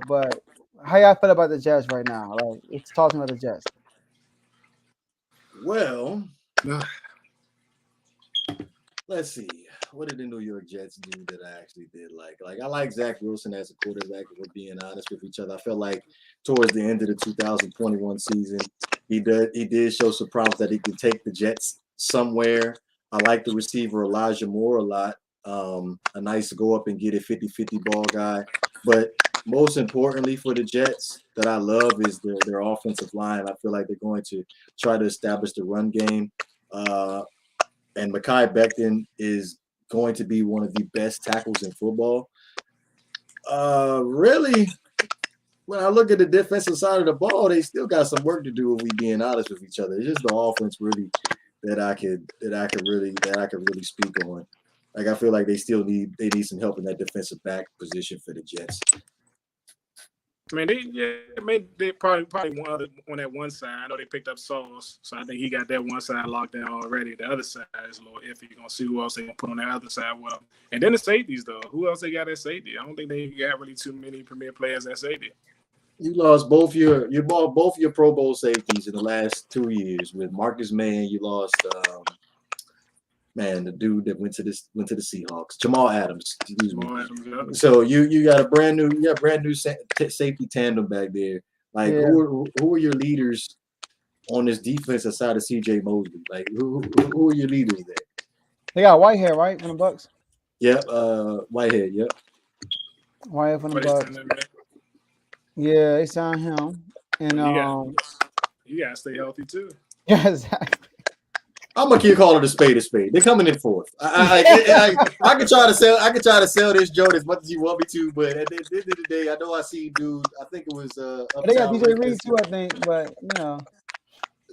but how y'all feel about the Jets right now? Like, let's talk about the Jets. Well, let's see. What did the New York Jets do that I actually did like? Like, I like Zach Wilson as a quarterback, if we're being honest with each other. I felt like towards the end of the 2021 season, he did show some promise that he could take the Jets somewhere. I like the receiver Elijah Moore a lot. A nice go up and get a 50-50 ball guy. But most importantly for the Jets that I love is their offensive line. I feel like they're going to try to establish the run game. And Mekhi Becton is going to be one of the best tackles in football. Really, when I look at the defensive side of the ball, they still got some work to do if we being honest with each other. It's just the offense really that I could really speak on. Like, I feel like they need some help in that defensive back position for the Jets. I mean, they probably on that one side. I know they picked up Sauce, so I think he got that one side locked down already. The other side is a little iffy. You're gonna see who else they gonna put on that other side with them. And then the safeties, though. Who else they got at safety? I don't think they got really too many premier players at safety. You lost both your Pro Bowl safeties in the last 2 years with Marcus May, and you lost the dude that went to the Seahawks, Jamal Adams. Excuse me. So you got a brand new safety tandem back there. Like, who are your leaders on this defense aside of CJ Mosley? Like, who are your leaders there? They got Whitehead, right, from the Bucks. Yep, Whitehead. Yep. Whitehead from the Bucks. Yeah, they signed him, and you gotta stay healthy too. Yeah, exactly. I'm gonna keep calling it a spade. They're coming in fourth. I can try to sell this joke as much as you want me to, but at the end of the day, I know I see dude. I think it was they got DJ Reed too, I think, but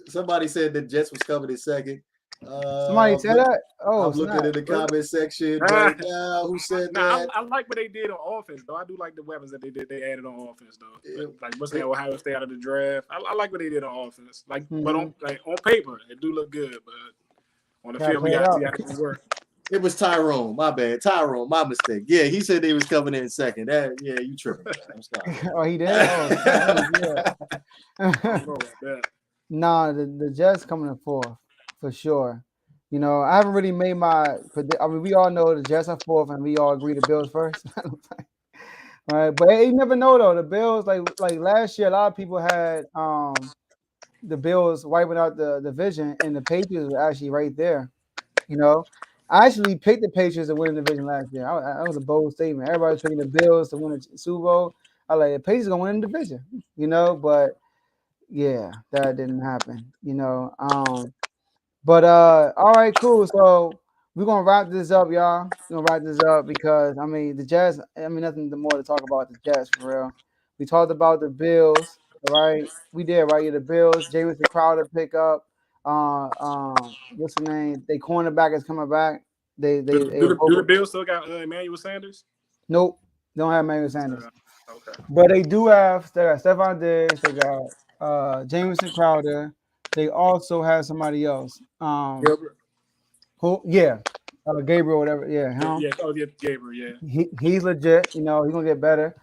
somebody said the Jets was coming in second. Somebody said that. Oh, I'm looking in the comment section right now. Who said that? I like what they did on offense, though. I do like the weapons that they added on offense, though. Like what's that Ohio State out of the draft? I like what they did on offense. Like, but on paper, it do look good, but on the field, we got to see how it work. It was Tyrone. My bad. Tyrone. My mistake. Yeah, he said they was coming in second. You tripping. I'm sorry. Oh, he did? Nah, the Jets coming in fourth for sure. I haven't really made my. I mean, we all know the Jets are fourth, and we all agree the Bills first. Right, but you never know though. The Bills, like last year, a lot of people had the Bills wiping out the division, and the Patriots were actually right there. I actually picked the Patriots to win the division last year. That was a bold statement. Everybody was picking the Bills to win the Super Bowl. I was like, the Patriots gonna win the division, but yeah, that didn't happen. But all right, cool. So we're gonna wrap this up, y'all. We're gonna wrap this up because I mean the Jets. I mean nothing more to talk about the Jets for real. We talked about the Bills, right? We did right. Yeah, the Bills. Jamison Crowder pick up. What's the name? They cornerback is coming back. They were Do the both. Bills still got Emmanuel Sanders? Nope, don't have Emmanuel Sanders, Okay. but they do have. They got Stephon Diggs. They got Jamison Crowder. They also have somebody else. Gilbert. Who? Yeah, Gabriel, whatever. Yeah, him. Yeah. Oh, yeah, Gabriel. Yeah. He's legit. You know, he's gonna get better.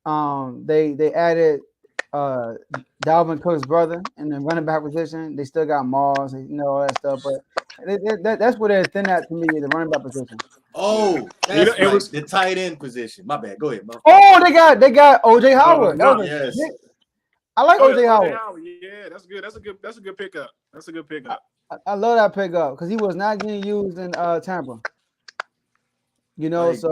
They added uh Dalvin Cook's brother in the running back position. They still got Mars, you know, all that stuff. But that's where they're thin at to me, the running back position. Oh, that's right. The tight end position. My bad. Go ahead. Oh, they got OJ Howard. Yes. I like OJ Howard. Yeah, that's good. That's a good pickup. That's a good pickup. I love that pickup because he was not getting used in Tampa. You know, like, so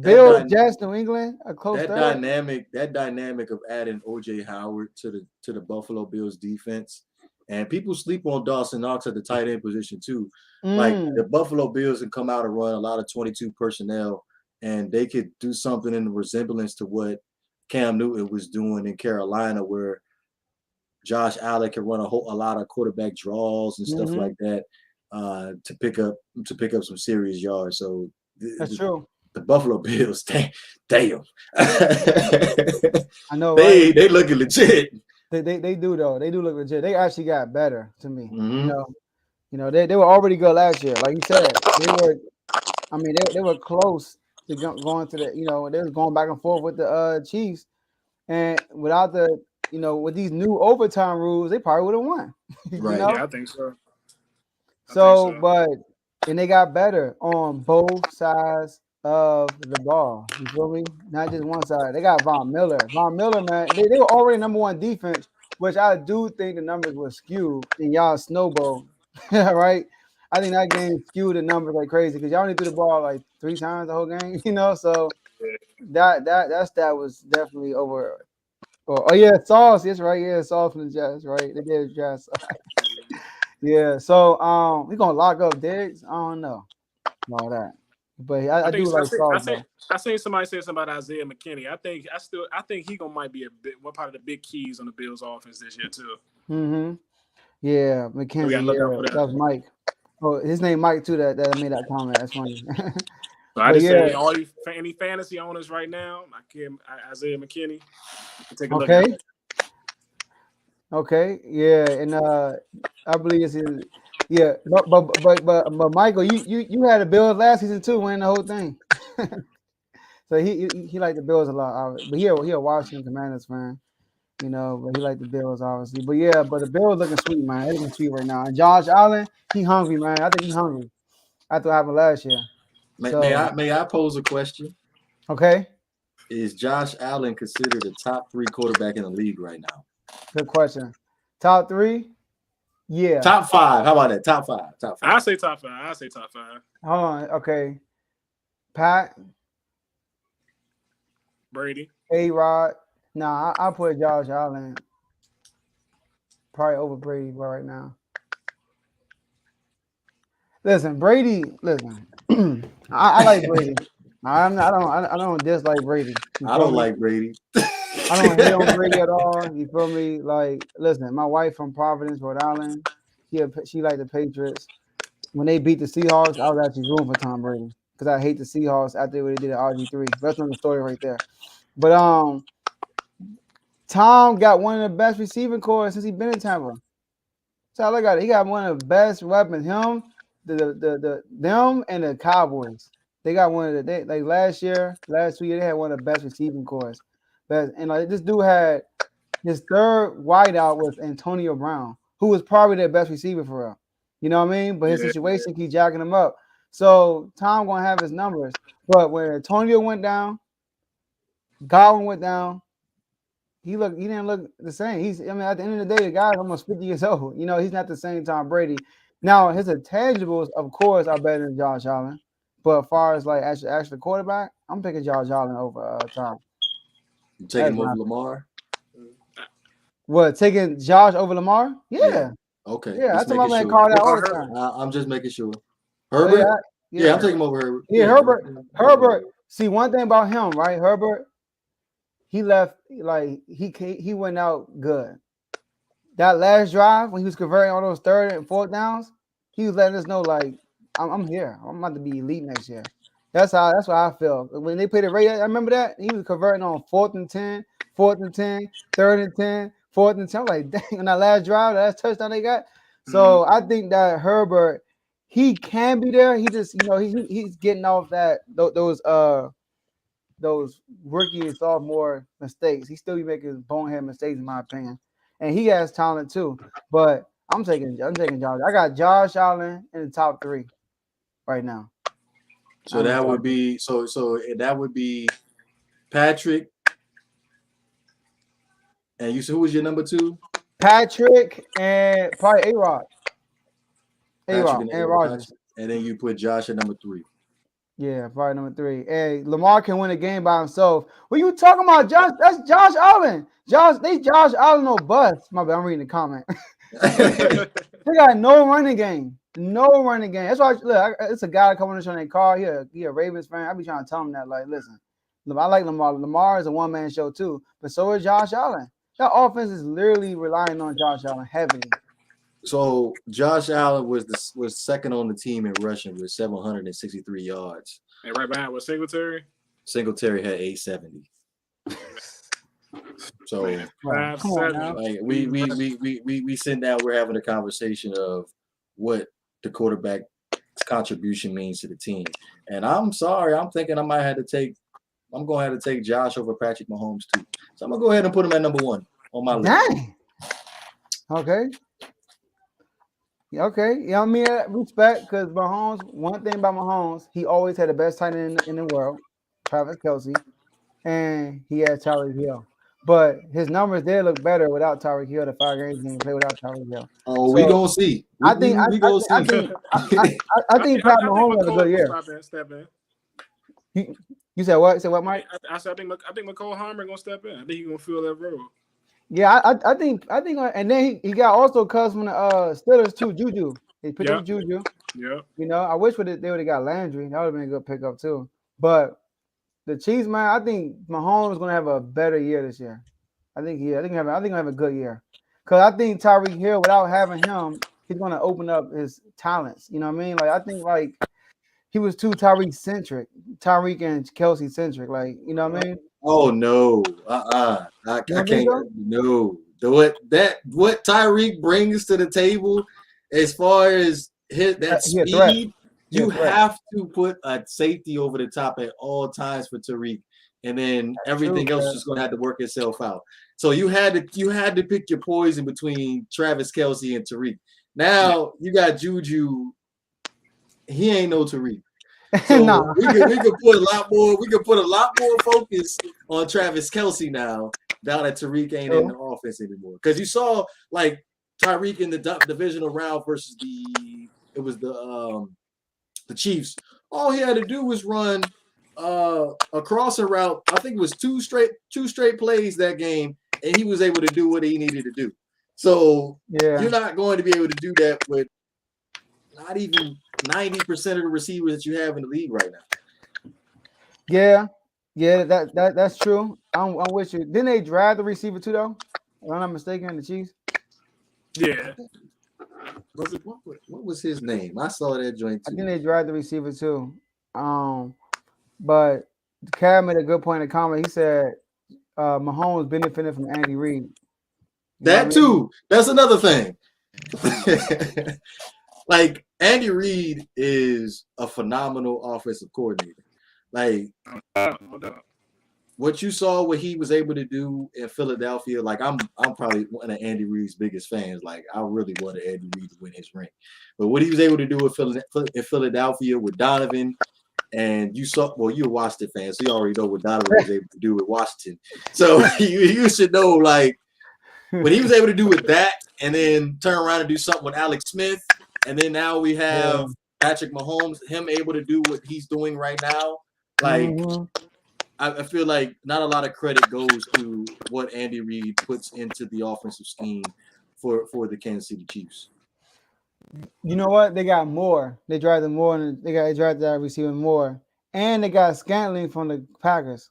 Bill Jets, New England, a close that third. dynamic of adding OJ Howard to the Buffalo Bills defense, and people sleep on Dawson Knox at the tight end position too. Like the Buffalo Bills can come out and run a lot of 22 personnel, and they could do something in the resemblance to what Cam Newton was doing in Carolina, where Josh Allen can run a lot of quarterback draws and stuff like that to pick up some serious yards. So that's true. The Buffalo Bills, damn. I know, right? They looking legit. They do though. They do look legit. They actually got better to me. You know, they were already good last year. Like you said, they were close to going to the, you know, they was going back and forth with the Chiefs. And without the, you know, with these new overtime rules, they probably would have won. Right. Know? Yeah, I think so. But they got better on both sides of the ball. You feel me? Not just one side. They got Von Miller. Von Miller, man, they were already number one defense, which I do think the numbers were skewed in y'all snowball. Right? I think that game skewed the numbers like crazy because y'all only threw the ball like 3 times the whole game, you know. So that stat was definitely over. Oh yeah, Sauce. That's right. Yeah, Sauce from the Jets. Right, they did Jets. Yeah. So we're gonna lock up Diggs. I don't know all that, but I do like Sauce. I seen somebody say something about Isaiah McKinney. I think he might be one part of the big keys on the Bills' offense this year too. Mm-hmm. Yeah, McKenzie. Yeah, that was Mike. Oh, his name Mike too. That made that comment. That's funny. So I just say any fantasy owners right now, Isaiah McKinney. Take a look at it. Okay. Yeah, and I believe it's his. Yeah, but Michael, you had the Bills last season too, winning the whole thing. So he liked the Bills a lot, but he a Washington Commanders fan. You know, but he liked the Bills, obviously. But yeah, but the Bills looking sweet, man. They're looking sweet right now. And Josh Allen, he hungry, man. I think he's hungry. After what happened last year. May I pose a question? Okay. Is Josh Allen considered a top 3 quarterback in the league right now? Good question. Top 3? Yeah. Top 5. How about that? Top 5. I say top 5. Hold on. Okay. Pat. Brady. A-Rod. Nah, I'll put Josh Allen probably over Brady right now. Listen, Brady. Listen, I like Brady. I don't dislike Brady. I don't like Brady. I don't hate on Brady at all. You feel me? Like, listen, my wife from Providence, Rhode Island. She liked the Patriots. When they beat the Seahawks, I was actually rooting for Tom Brady because I hate the Seahawks after what they did at RG3. That's another story right there. But Tom got one of the best receiving corps since he's been in Tampa. So I look at it. He got one of the best weapons. Him, them, and the Cowboys. They got one of the like last 2 years, they had one of the best receiving corps. And like this dude had his third wideout was Antonio Brown, who was probably their best receiver for real. You know what I mean? But his situation keeps jacking him up. So Tom gonna have his numbers. But when Antonio went down, Godwin went down. He didn't look the same. At the end of the day, the guy's almost 50 years old. You know, he's not the same Tom Brady. Now, his intangibles, of course, are better than Josh Allen. But as far as like actually quarterback, I'm picking Josh Allen over Tom. You taking him over Lamar? What, taking Josh over Lamar? Yeah. Okay. Yeah, Just that's my making man sure. call that What all about the Herbert? time. I'm just making sure. Oh, Herbert? yeah, Yeah, I'm taking him over Herbert. Yeah, Herbert. See, one thing about him, right? Herbert, he left like he went out good. That last drive when he was converting all those third and fourth downs, he was letting us know like I'm here. I'm about to be elite next year. That's what I feel. When they played the Raiders, I remember that he was converting on 4th and 10, 4th and 10, 3rd and 10, 4th and 10. I'm like, dang, on that last drive, that last touchdown they got. So I think that Herbert, he can be there. He just, he's getting off that those rookie and sophomore mistakes. He still be making bonehead mistakes, in my opinion. And he has talent too. But I'm taking Josh. I got Josh Allen in the top 3 right now. So that would be that would be Patrick. And you said who was your number 2? Patrick and probably A-Rod. Patrick and Rodgers. And then you put Josh at number 3. Yeah, probably number 3. Hey, Lamar can win a game by himself. What you talking about, Josh? That's Josh Allen. Josh Allen no bust. My bad, I'm reading the comment. They got no running game. No running game. That's why look, it's a guy coming on their car. He a Ravens fan. I be trying to tell him that, like, listen, I like Lamar. Lamar is a one-man show too, but so is Josh Allen. That offense is literally relying on Josh Allen heavily. So Josh Allen was second on the team in rushing with 763 yards. And right behind was Singletary. Singletary had 870. So like we sitting down, we're having a conversation of what the quarterback contribution means to the team. And I'm sorry, I'm thinking I'm going to have to take Josh over Patrick Mahomes too. So I'm gonna go ahead and put him at number 1 on my list. Dang. Okay. Okay. I mean, respect, because Mahomes, one thing about Mahomes, he always had the best tight end in the world, Travis Kelce, and he had Tyreek Hill. But his numbers did look better without Tyreek Hill. The 5 games he didn't play without Tyreek Hill. Oh, we gonna see. I think Pat Mahomes had a good year. Step in. You said what? You said what, Mike? I think McCole Harmer gonna step in. I think he's gonna fill that role. Yeah, I think, and then he got also cussed from the Steelers too. Juju, he picked up Juju. Yeah. I wish they would have got Landry. That would have been a good pickup too. But the Chiefs, man, I think Mahomes is gonna have a better year this year. I think he'll have a good year. Cause I think Tyreek Hill, without having him, he's gonna open up his talents. You know what I mean? Like I think he was too Tyreek and Kelce centric. Like, you know what I mean? Oh no. I can't. No. What Tyreek brings to the table as far as that speed, you have to put a safety over the top at all times for Tyreek. And then everything else is just gonna have to work itself out. So you had to pick your poison between Travis Kelce and Tyreek. Now you got Juju. He ain't no Tyreek. So we could put a lot more focus on Travis Kelce now. Now that Tyreek ain't in the offense anymore. Because you saw like Tyreek in the divisional round versus the Chiefs. All he had to do was run a crossing route. I think it was two straight plays that game, and he was able to do what he needed to do. So you're not going to be able to do that with not even 90% of the receivers that you have in the league right now. Yeah, that's true. I'm with you. Didn't they draft the receiver too, though? If I'm not mistaken, the Chiefs. Yeah. What was his name? I saw that joint too. I think they drafted the receiver too. But Cam made a good point in the comment. He said Mahomes benefited from Andy Reid. That too. That's another thing. Like Andy Reid is a phenomenal offensive coordinator. Like what you saw, what he was able to do in Philadelphia. Like I'm probably one of Andy Reid's biggest fans. Like I really wanted Andy Reid to win his ring, but what he was able to do in Philadelphia with Donovan, and you saw, well, you're a Washington fan, so you already know what Donovan was able to do with Washington. So you should know like what he was able to do with that, and then turn around and do something with Alex Smith. And then now we have Patrick Mahomes, him able to do what he's doing right now. Like, I feel like not a lot of credit goes to what Andy Reid puts into the offensive scheme for the Kansas City Chiefs? You know what? They got more. They drafted more, and they drafted that receiver more, and they got Scantling from the Packers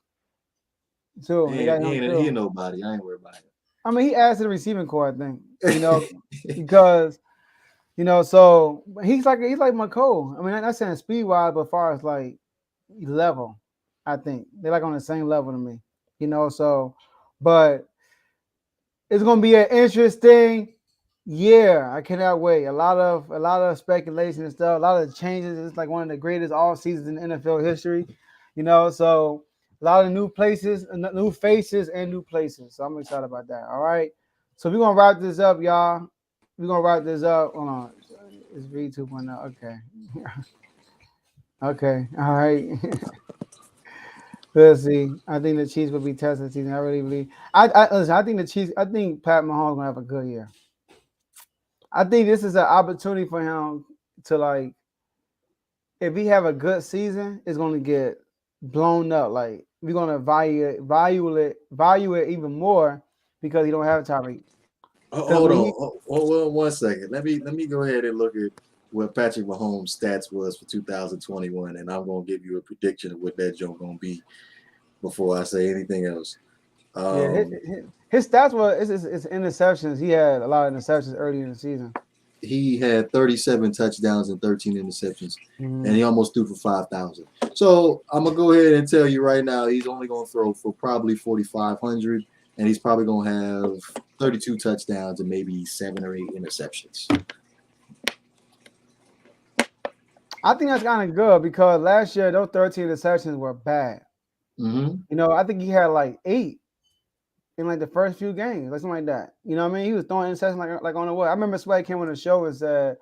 too. They got him He too. ain't nobody. I ain't worried about it. I mean, he adds to the receiving core, I think. Because so he's like McCole. I mean, I'm not saying speed wise, but as far as like level, I think they're like on the same level to me. So, but it's gonna be an interesting year. I cannot wait. A lot of speculation and stuff. A lot of changes. It's like one of the greatest all seasons in NFL history. So a lot of new places, new faces, and new places. So I'm excited about that. All right. So we're gonna wrap this up, y'all. We're gonna wrap this up. Hold on. It's V 2.0. Okay. Okay. All right. Let's see. I think the Chiefs will be tested this season. I really believe. Listen. I think the Chiefs. I think Pat Mahomes gonna have a good year. I think this is an opportunity for him to, like, if he have a good season, it's gonna get blown up. Like, we're gonna value it even more because he don't have Tyreek. Hold on 1 second. Let me go ahead and look at what Patrick Mahomes' stats was for 2021, and I'm gonna give you a prediction of what that joke gonna be before I say anything else. His stats were it's interceptions. He had a lot of interceptions early in the season. He had 37 touchdowns and 13 interceptions, and he almost threw for 5,000. So I'm gonna go ahead and tell you right now, he's only gonna throw for probably 4,500, and he's probably gonna have 32 touchdowns and maybe 7 or 8 interceptions. I think that's kind of good because last year those 13 interceptions were bad. I think he had like 8 in like the first few games, like something like that. You know what I mean? He was throwing interceptions like on the way. I remember Swag came on the show and said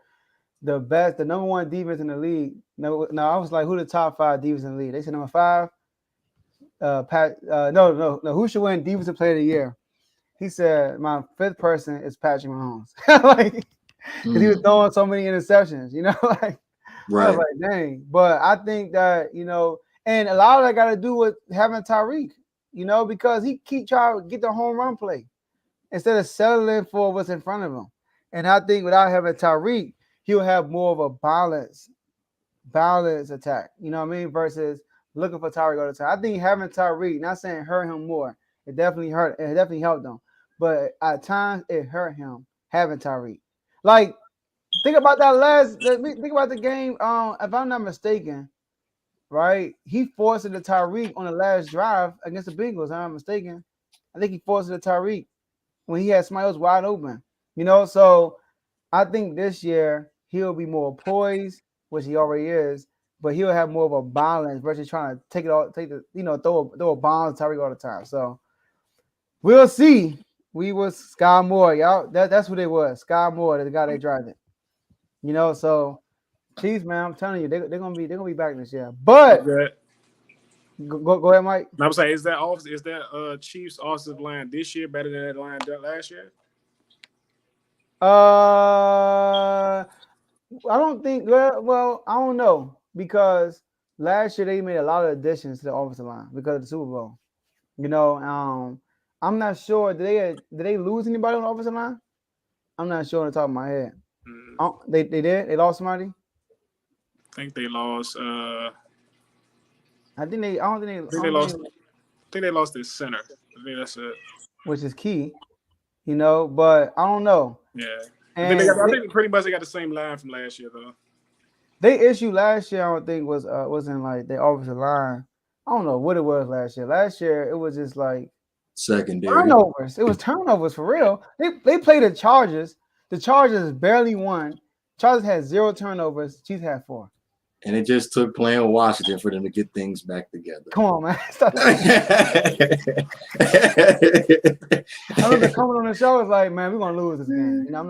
the number 1 defense in the league. No, I was like, who the top 5 defense in the league? They said number 5. No. Who should win defensive player of the year? He said my 5th person is Patrick Mahomes. Like, because he was throwing so many interceptions. Like. Right. I was like, dang. But I think that, and a lot of that got to do with having Tyreek, because he keep trying to get the home run play instead of settling for what's in front of him. And I think without having Tyreek, he'll have more of a balanced attack, you know what I mean, versus looking for Tyreek all the time. I think having Tyreek, not saying hurt him more, it definitely helped him. But at times it hurt him having Tyreek. Like, think about that think about the game. If I'm not mistaken, right? He forced it to Tyreek on the last drive against the Bengals. If I'm not mistaken. I think he forced it to Tyreek when he had somebody else wide open. So I think this year he'll be more poised, which he already is, but he'll have more of a balance versus trying to throw a bomb to Tyreek all the time. So we'll see. We was Sky Moore, y'all. That's what it was. Sky Moore, the guy they drafted. So Chiefs, man, I'm telling you, they're gonna be back this year. But go ahead, Mike. I'm saying, is that Chiefs offensive line this year better than that line last year? I don't think. Well, I don't know because last year they made a lot of additions to the offensive line because of the Super Bowl. I'm not sure. Did they lose anybody on the offensive line? I'm not sure on the top of my head. Oh, they did. They lost somebody. I think they lost. I think they lost their center. I think that's it. Which is key, but I don't know. Yeah. I think pretty much they got the same line from last year though. They issue last year, I don't think wasn't like their offensive line. I don't know what it was last year. Last year it was just like secondary turnovers. It was turnovers for real. They played the Chargers. The Chargers barely won. Chargers had 0 turnovers. Chiefs had 4. And it just took playing with Washington for them to get things back together. Come on, man. I remember coming on the show, it's like, man, we're gonna lose this game. I'm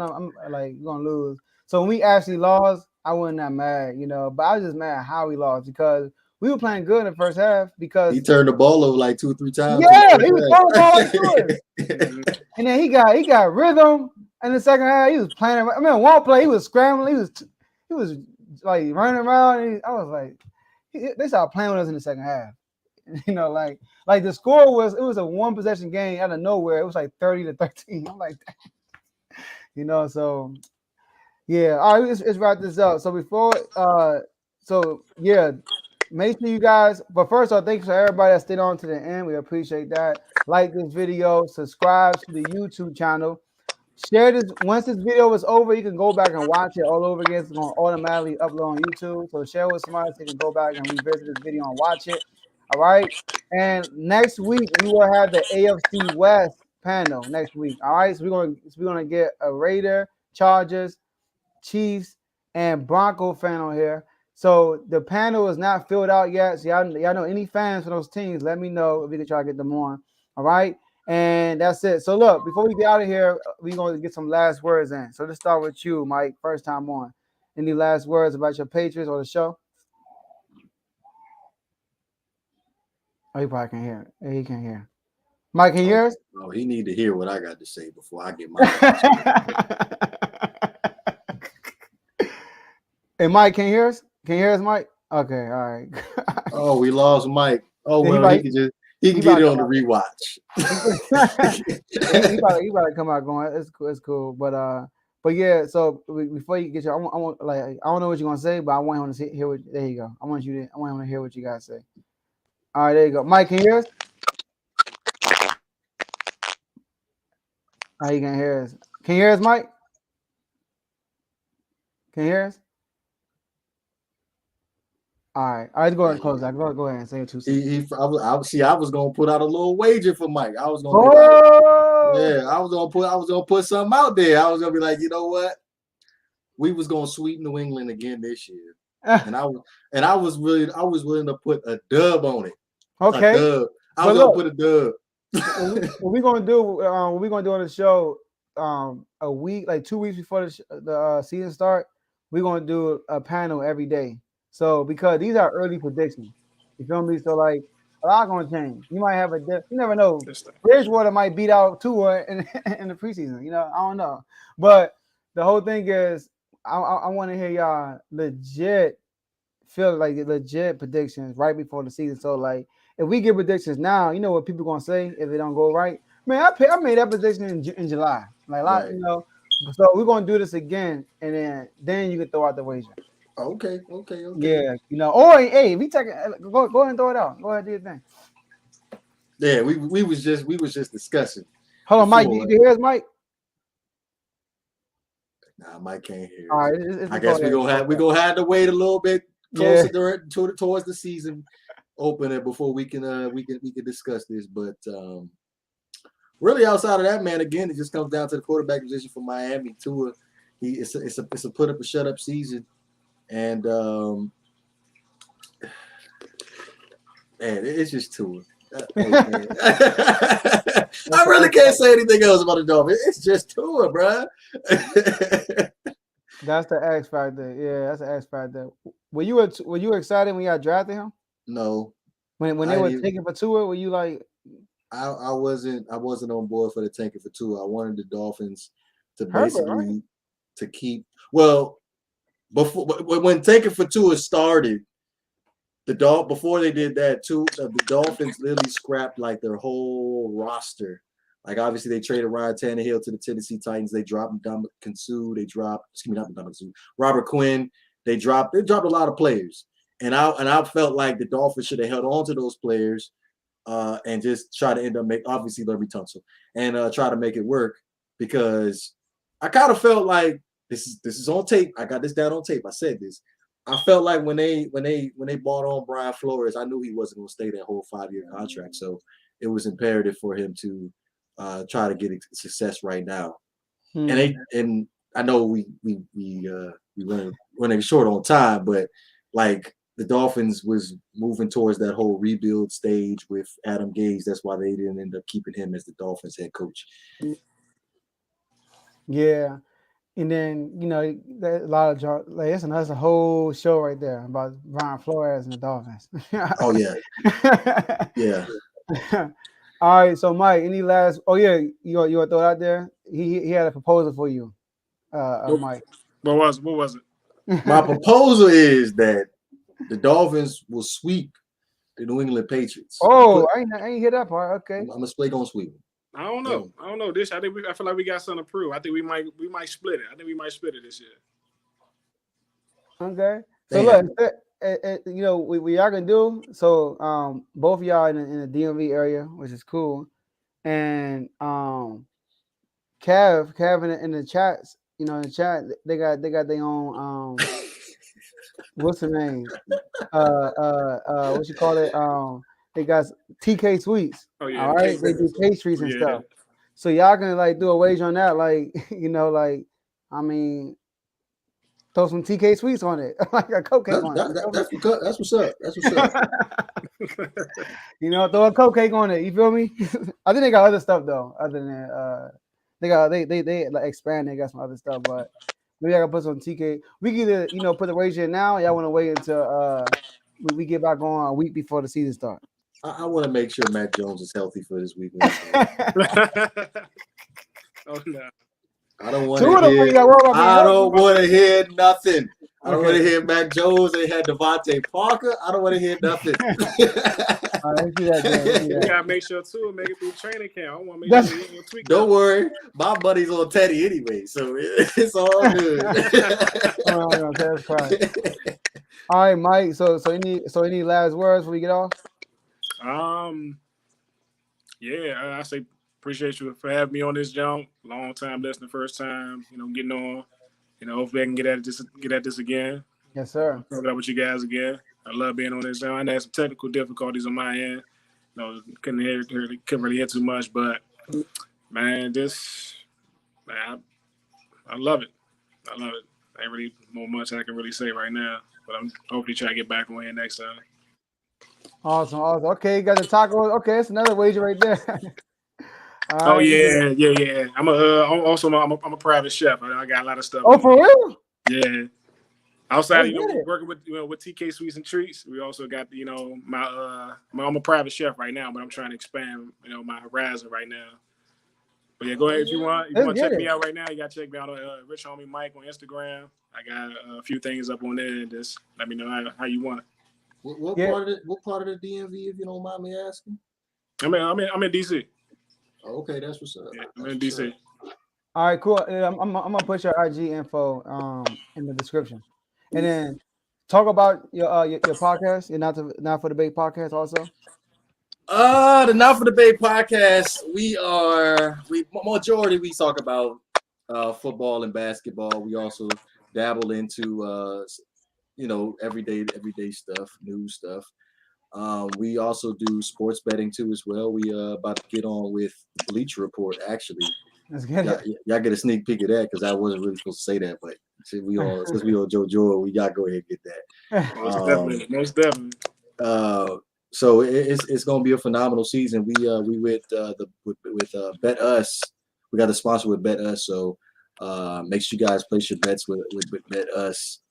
like, we're gonna lose. So when we actually lost, I wasn't that mad, but I was just mad how we lost because we were playing good in the first half because he turned the ball over like 2 or 3 times. Yeah, he was throwing the ball to us. And then he got rhythm in the second half. He was playing. I mean, one play he was scrambling. He was like running around. And I was like, they started playing with us in the second half. Like the score was a 1 possession game out of nowhere. It was like 30-13. I'm like, You know, so yeah. All right, let's wrap this up. So before, so yeah, make sure you guys. But first of all, thanks for everybody that stayed on to the end. We appreciate that. Like this video, subscribe to the YouTube channel. Share this. Once this video is over, you can go back and watch it all over again. It's going to automatically upload on YouTube. So share with somebody so you can go back and revisit this video and watch it. All right. And next week we will have the AFC West panel next week. All right. So we're gonna get a Raider, Chargers, Chiefs, and Bronco fan on here. So the panel is not filled out yet. So y'all know any fans for those teams, let me know if we can try to get them on. All right. And that's it. So look, before we get out of here, we're going to get some last words in. So let's start with you, Mike. First time on. Any last words about your Patriots or the show? Oh, he probably can't hear it. Yeah, he can't hear. Mike, can you hear us? No, he need to hear what I got to say before I get my. Hey, Mike, can you hear us? Can you hear us, Mike? Okay, all right. Oh, we lost Mike. Oh, Yeah, well, he can get it on the rewatch. he probably come out going. It's cool, but yeah. So before you get your, I want like I don't know what you're gonna say, but I want him to hear what. There you go. I want him to hear what you guys say. All right, there you go. Mike, can you hear us? Oh, you can hear us. Can you hear us, Mike? Can you hear us? All right, go ahead and close that. Go ahead and say it too. I was gonna put out a little wager for Mike. I was gonna I was gonna put something out there. I was gonna be like, you know what? We was gonna sweep New England again this year, and I was willing to put a dub on it. Okay, a dub. I was gonna put a dub. What we gonna do? What we gonna do on the show? A week, like 2 weeks before the season start, we're gonna do a panel every day. So because these are early predictions, you feel me? So like a lot gonna change. You might have you never know. Bridgewater might beat out Tua in the preseason. You know, I don't know. But the whole thing is, I want to hear y'all legit predictions right before the season. So like, if we get predictions now, you know what people gonna say if they don't go right. Man, I made that prediction in July. Like, right. You know. So we're gonna do this again, and then you can throw out the wager. Okay. Yeah, you know. Or hey, we take it. Go ahead and throw it out. Go ahead, do your thing. Yeah, we was just discussing. Hold on, Mike. You can hear us, Mike? Nah, Mike can't hear. All right, I guess we're gonna have to wait a little bit closer towards the season opener before we can discuss this. But really, outside of that, man, again, it just comes down to the quarterback position for Miami. Tua, it's a put up or shut up season. And man, it's just Tua. I really can't say anything else about the Dolphins. It's just Tua, bro. That's the X factor. Yeah, that's the X factor. Were you excited when y'all drafted him? No. When they were taking for Tua, were you like? I wasn't on board for the tanking for Tua. I wanted the Dolphins to basically to keep before when taking for Tua started, before they did that too, the Dolphins literally scrapped like their whole roster. Like obviously they traded Ryan Tannehill to the Tennessee Titans. They dropped Ndamukong Suh. They dropped Robert Quinn. They dropped a lot of players. And I felt like the Dolphins should have held on to those players and just try to end up obviously Larry Tunsil and try to make it work, because I kind of felt like this is on tape. I got this down on tape. I said this. I felt like when they bought on Brian Flores, I knew he wasn't going to stay that whole 5-year contract. So it was imperative for him to try to get success right now. And I know we running short on time, but like the Dolphins was moving towards that whole rebuild stage with Adam Gase. That's why they didn't end up keeping him as the Dolphins head coach. Yeah. And then, you know, a lot of that's a whole show right there about Brian Flores and the Dolphins. Oh yeah. Yeah. All right, so Mike, any last? Oh yeah, you want to throw it out there? He had a proposal for you, Mike. What was it? My proposal is that the Dolphins will sweep the New England Patriots. Oh, I ain't hear that part. Okay. I'm gonna sweep them. I don't know. I don't know. I feel like we got something to prove. I think we might split it. I think we might split it this year. Okay. So look, you know, we y'all can do. So both of y'all in the DMV area, which is cool, and Kev in the chats, you know, in the chat, they got their own what's the name? What you call it? They got TK Sweets. Oh yeah. All right, they do pastries and stuff. So y'all can like do a wager on that, like you know, like I mean, throw some TK Sweets on it, like a cupcake on it. That's what's up. That's what's up. You know, throw a cupcake on it. You feel me? I think they got other stuff though, other than they like expand. They got some other stuff, but maybe I can put some TK. We can either put the wager in now. Y'all want to wait until we get back on a week before the season starts. I want to make sure Mac Jones is healthy for this weekend. Oh no. I don't want to hear nothing. I don't want to hear Mac Jones. They had Devontae Parker. I don't want to hear nothing. All right, let's do that. You gotta make sure too, make it through training camp. I want to make sure you tweak. Don't worry, my buddy's on Teddy anyway, so it's all good. Oh, that's fine. All right, Mike. So any last words before we get off? Yeah, I say appreciate you for having me on this jump. Long time, that's the first time, getting on. Hopefully I can get at this again. Yes, sir. Talk it up with you guys again. I love being on this jump. I had some technical difficulties on my end. Couldn't really hear too much, but man, I love it. I love it. Ain't really more much I can really say right now, but I'm hopefully trying to get back on here next time. Awesome. Okay, you got the tacos. Okay, that's another wager right there. Oh yeah. I'm a private chef. I got a lot of stuff. Oh, for real? Yeah. Outside, working with TK Sweets and Treats, we also got I'm a private chef right now, but I'm trying to expand my horizon right now. But yeah, go ahead if you want. If you want to check me out right now, you got to check me out on Rich Homie Mike on Instagram. I got a few things up on there. Just let me know how you want it. What part of the DMV, if you don't mind me asking? I'm in DC. Oh, okay, that's what's up. Yeah, I'm in DC. All right, cool. I'm gonna put your IG info in the description, and then talk about your podcast. Your Not for the Bait podcast also. The Not for the Bait podcast. We majority we talk about football and basketball. We also dabble into everyday stuff, news stuff. We also do sports betting too as well. We about to get on with Bleacher Report actually. That's good. Y'all get a sneak peek of that because I wasn't really supposed to say that, but since we on JoJo, we gotta go ahead and get that. Most definitely. So it's gonna be a phenomenal season. We with Bet Us. We got a sponsor with Bet Us, so make sure you guys place your bets with Bet Us.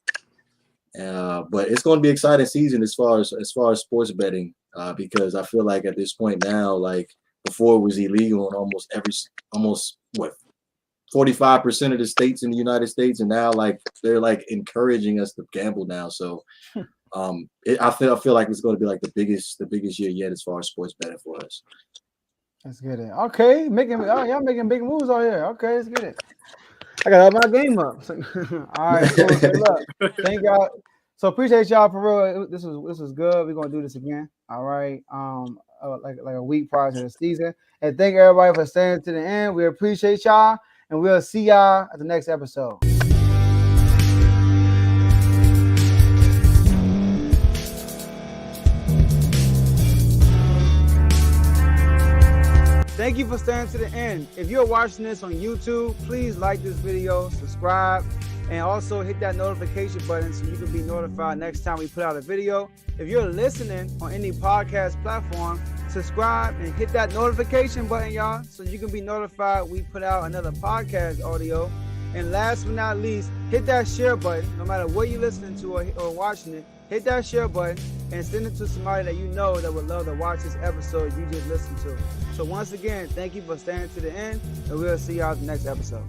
But it's going to be an exciting season as far as sports betting because I feel like at this point now, like before it was illegal in almost 45% of the states in the United States, and now like they're like encouraging us to gamble now. So I feel like it's going to be like the biggest year yet as far as sports betting for us. Let's get it. Okay, y'all making big moves out here. Okay, let's get it. I got my game up. All right, cool. Look, thank y'all. So appreciate y'all for real. This was good. We're gonna do this again. All right. Like a week prior to the season. And thank everybody for staying to the end. We appreciate y'all, and we'll see y'all at the next episode. Thank you for staying to the end. If you're watching this on YouTube, please like this video, subscribe, and also hit that notification button so you can be notified next time we put out a video. If you're listening on any podcast platform, subscribe and hit that notification button, y'all, so you can be notified we put out another podcast audio. And last but not least, hit that share button. No matter what you're listening to or watching it, hit that share button and send it to somebody that you know that would love to watch this episode you just listened to. So once again, thank you for staying to the end, and we'll see y'all at the next episode.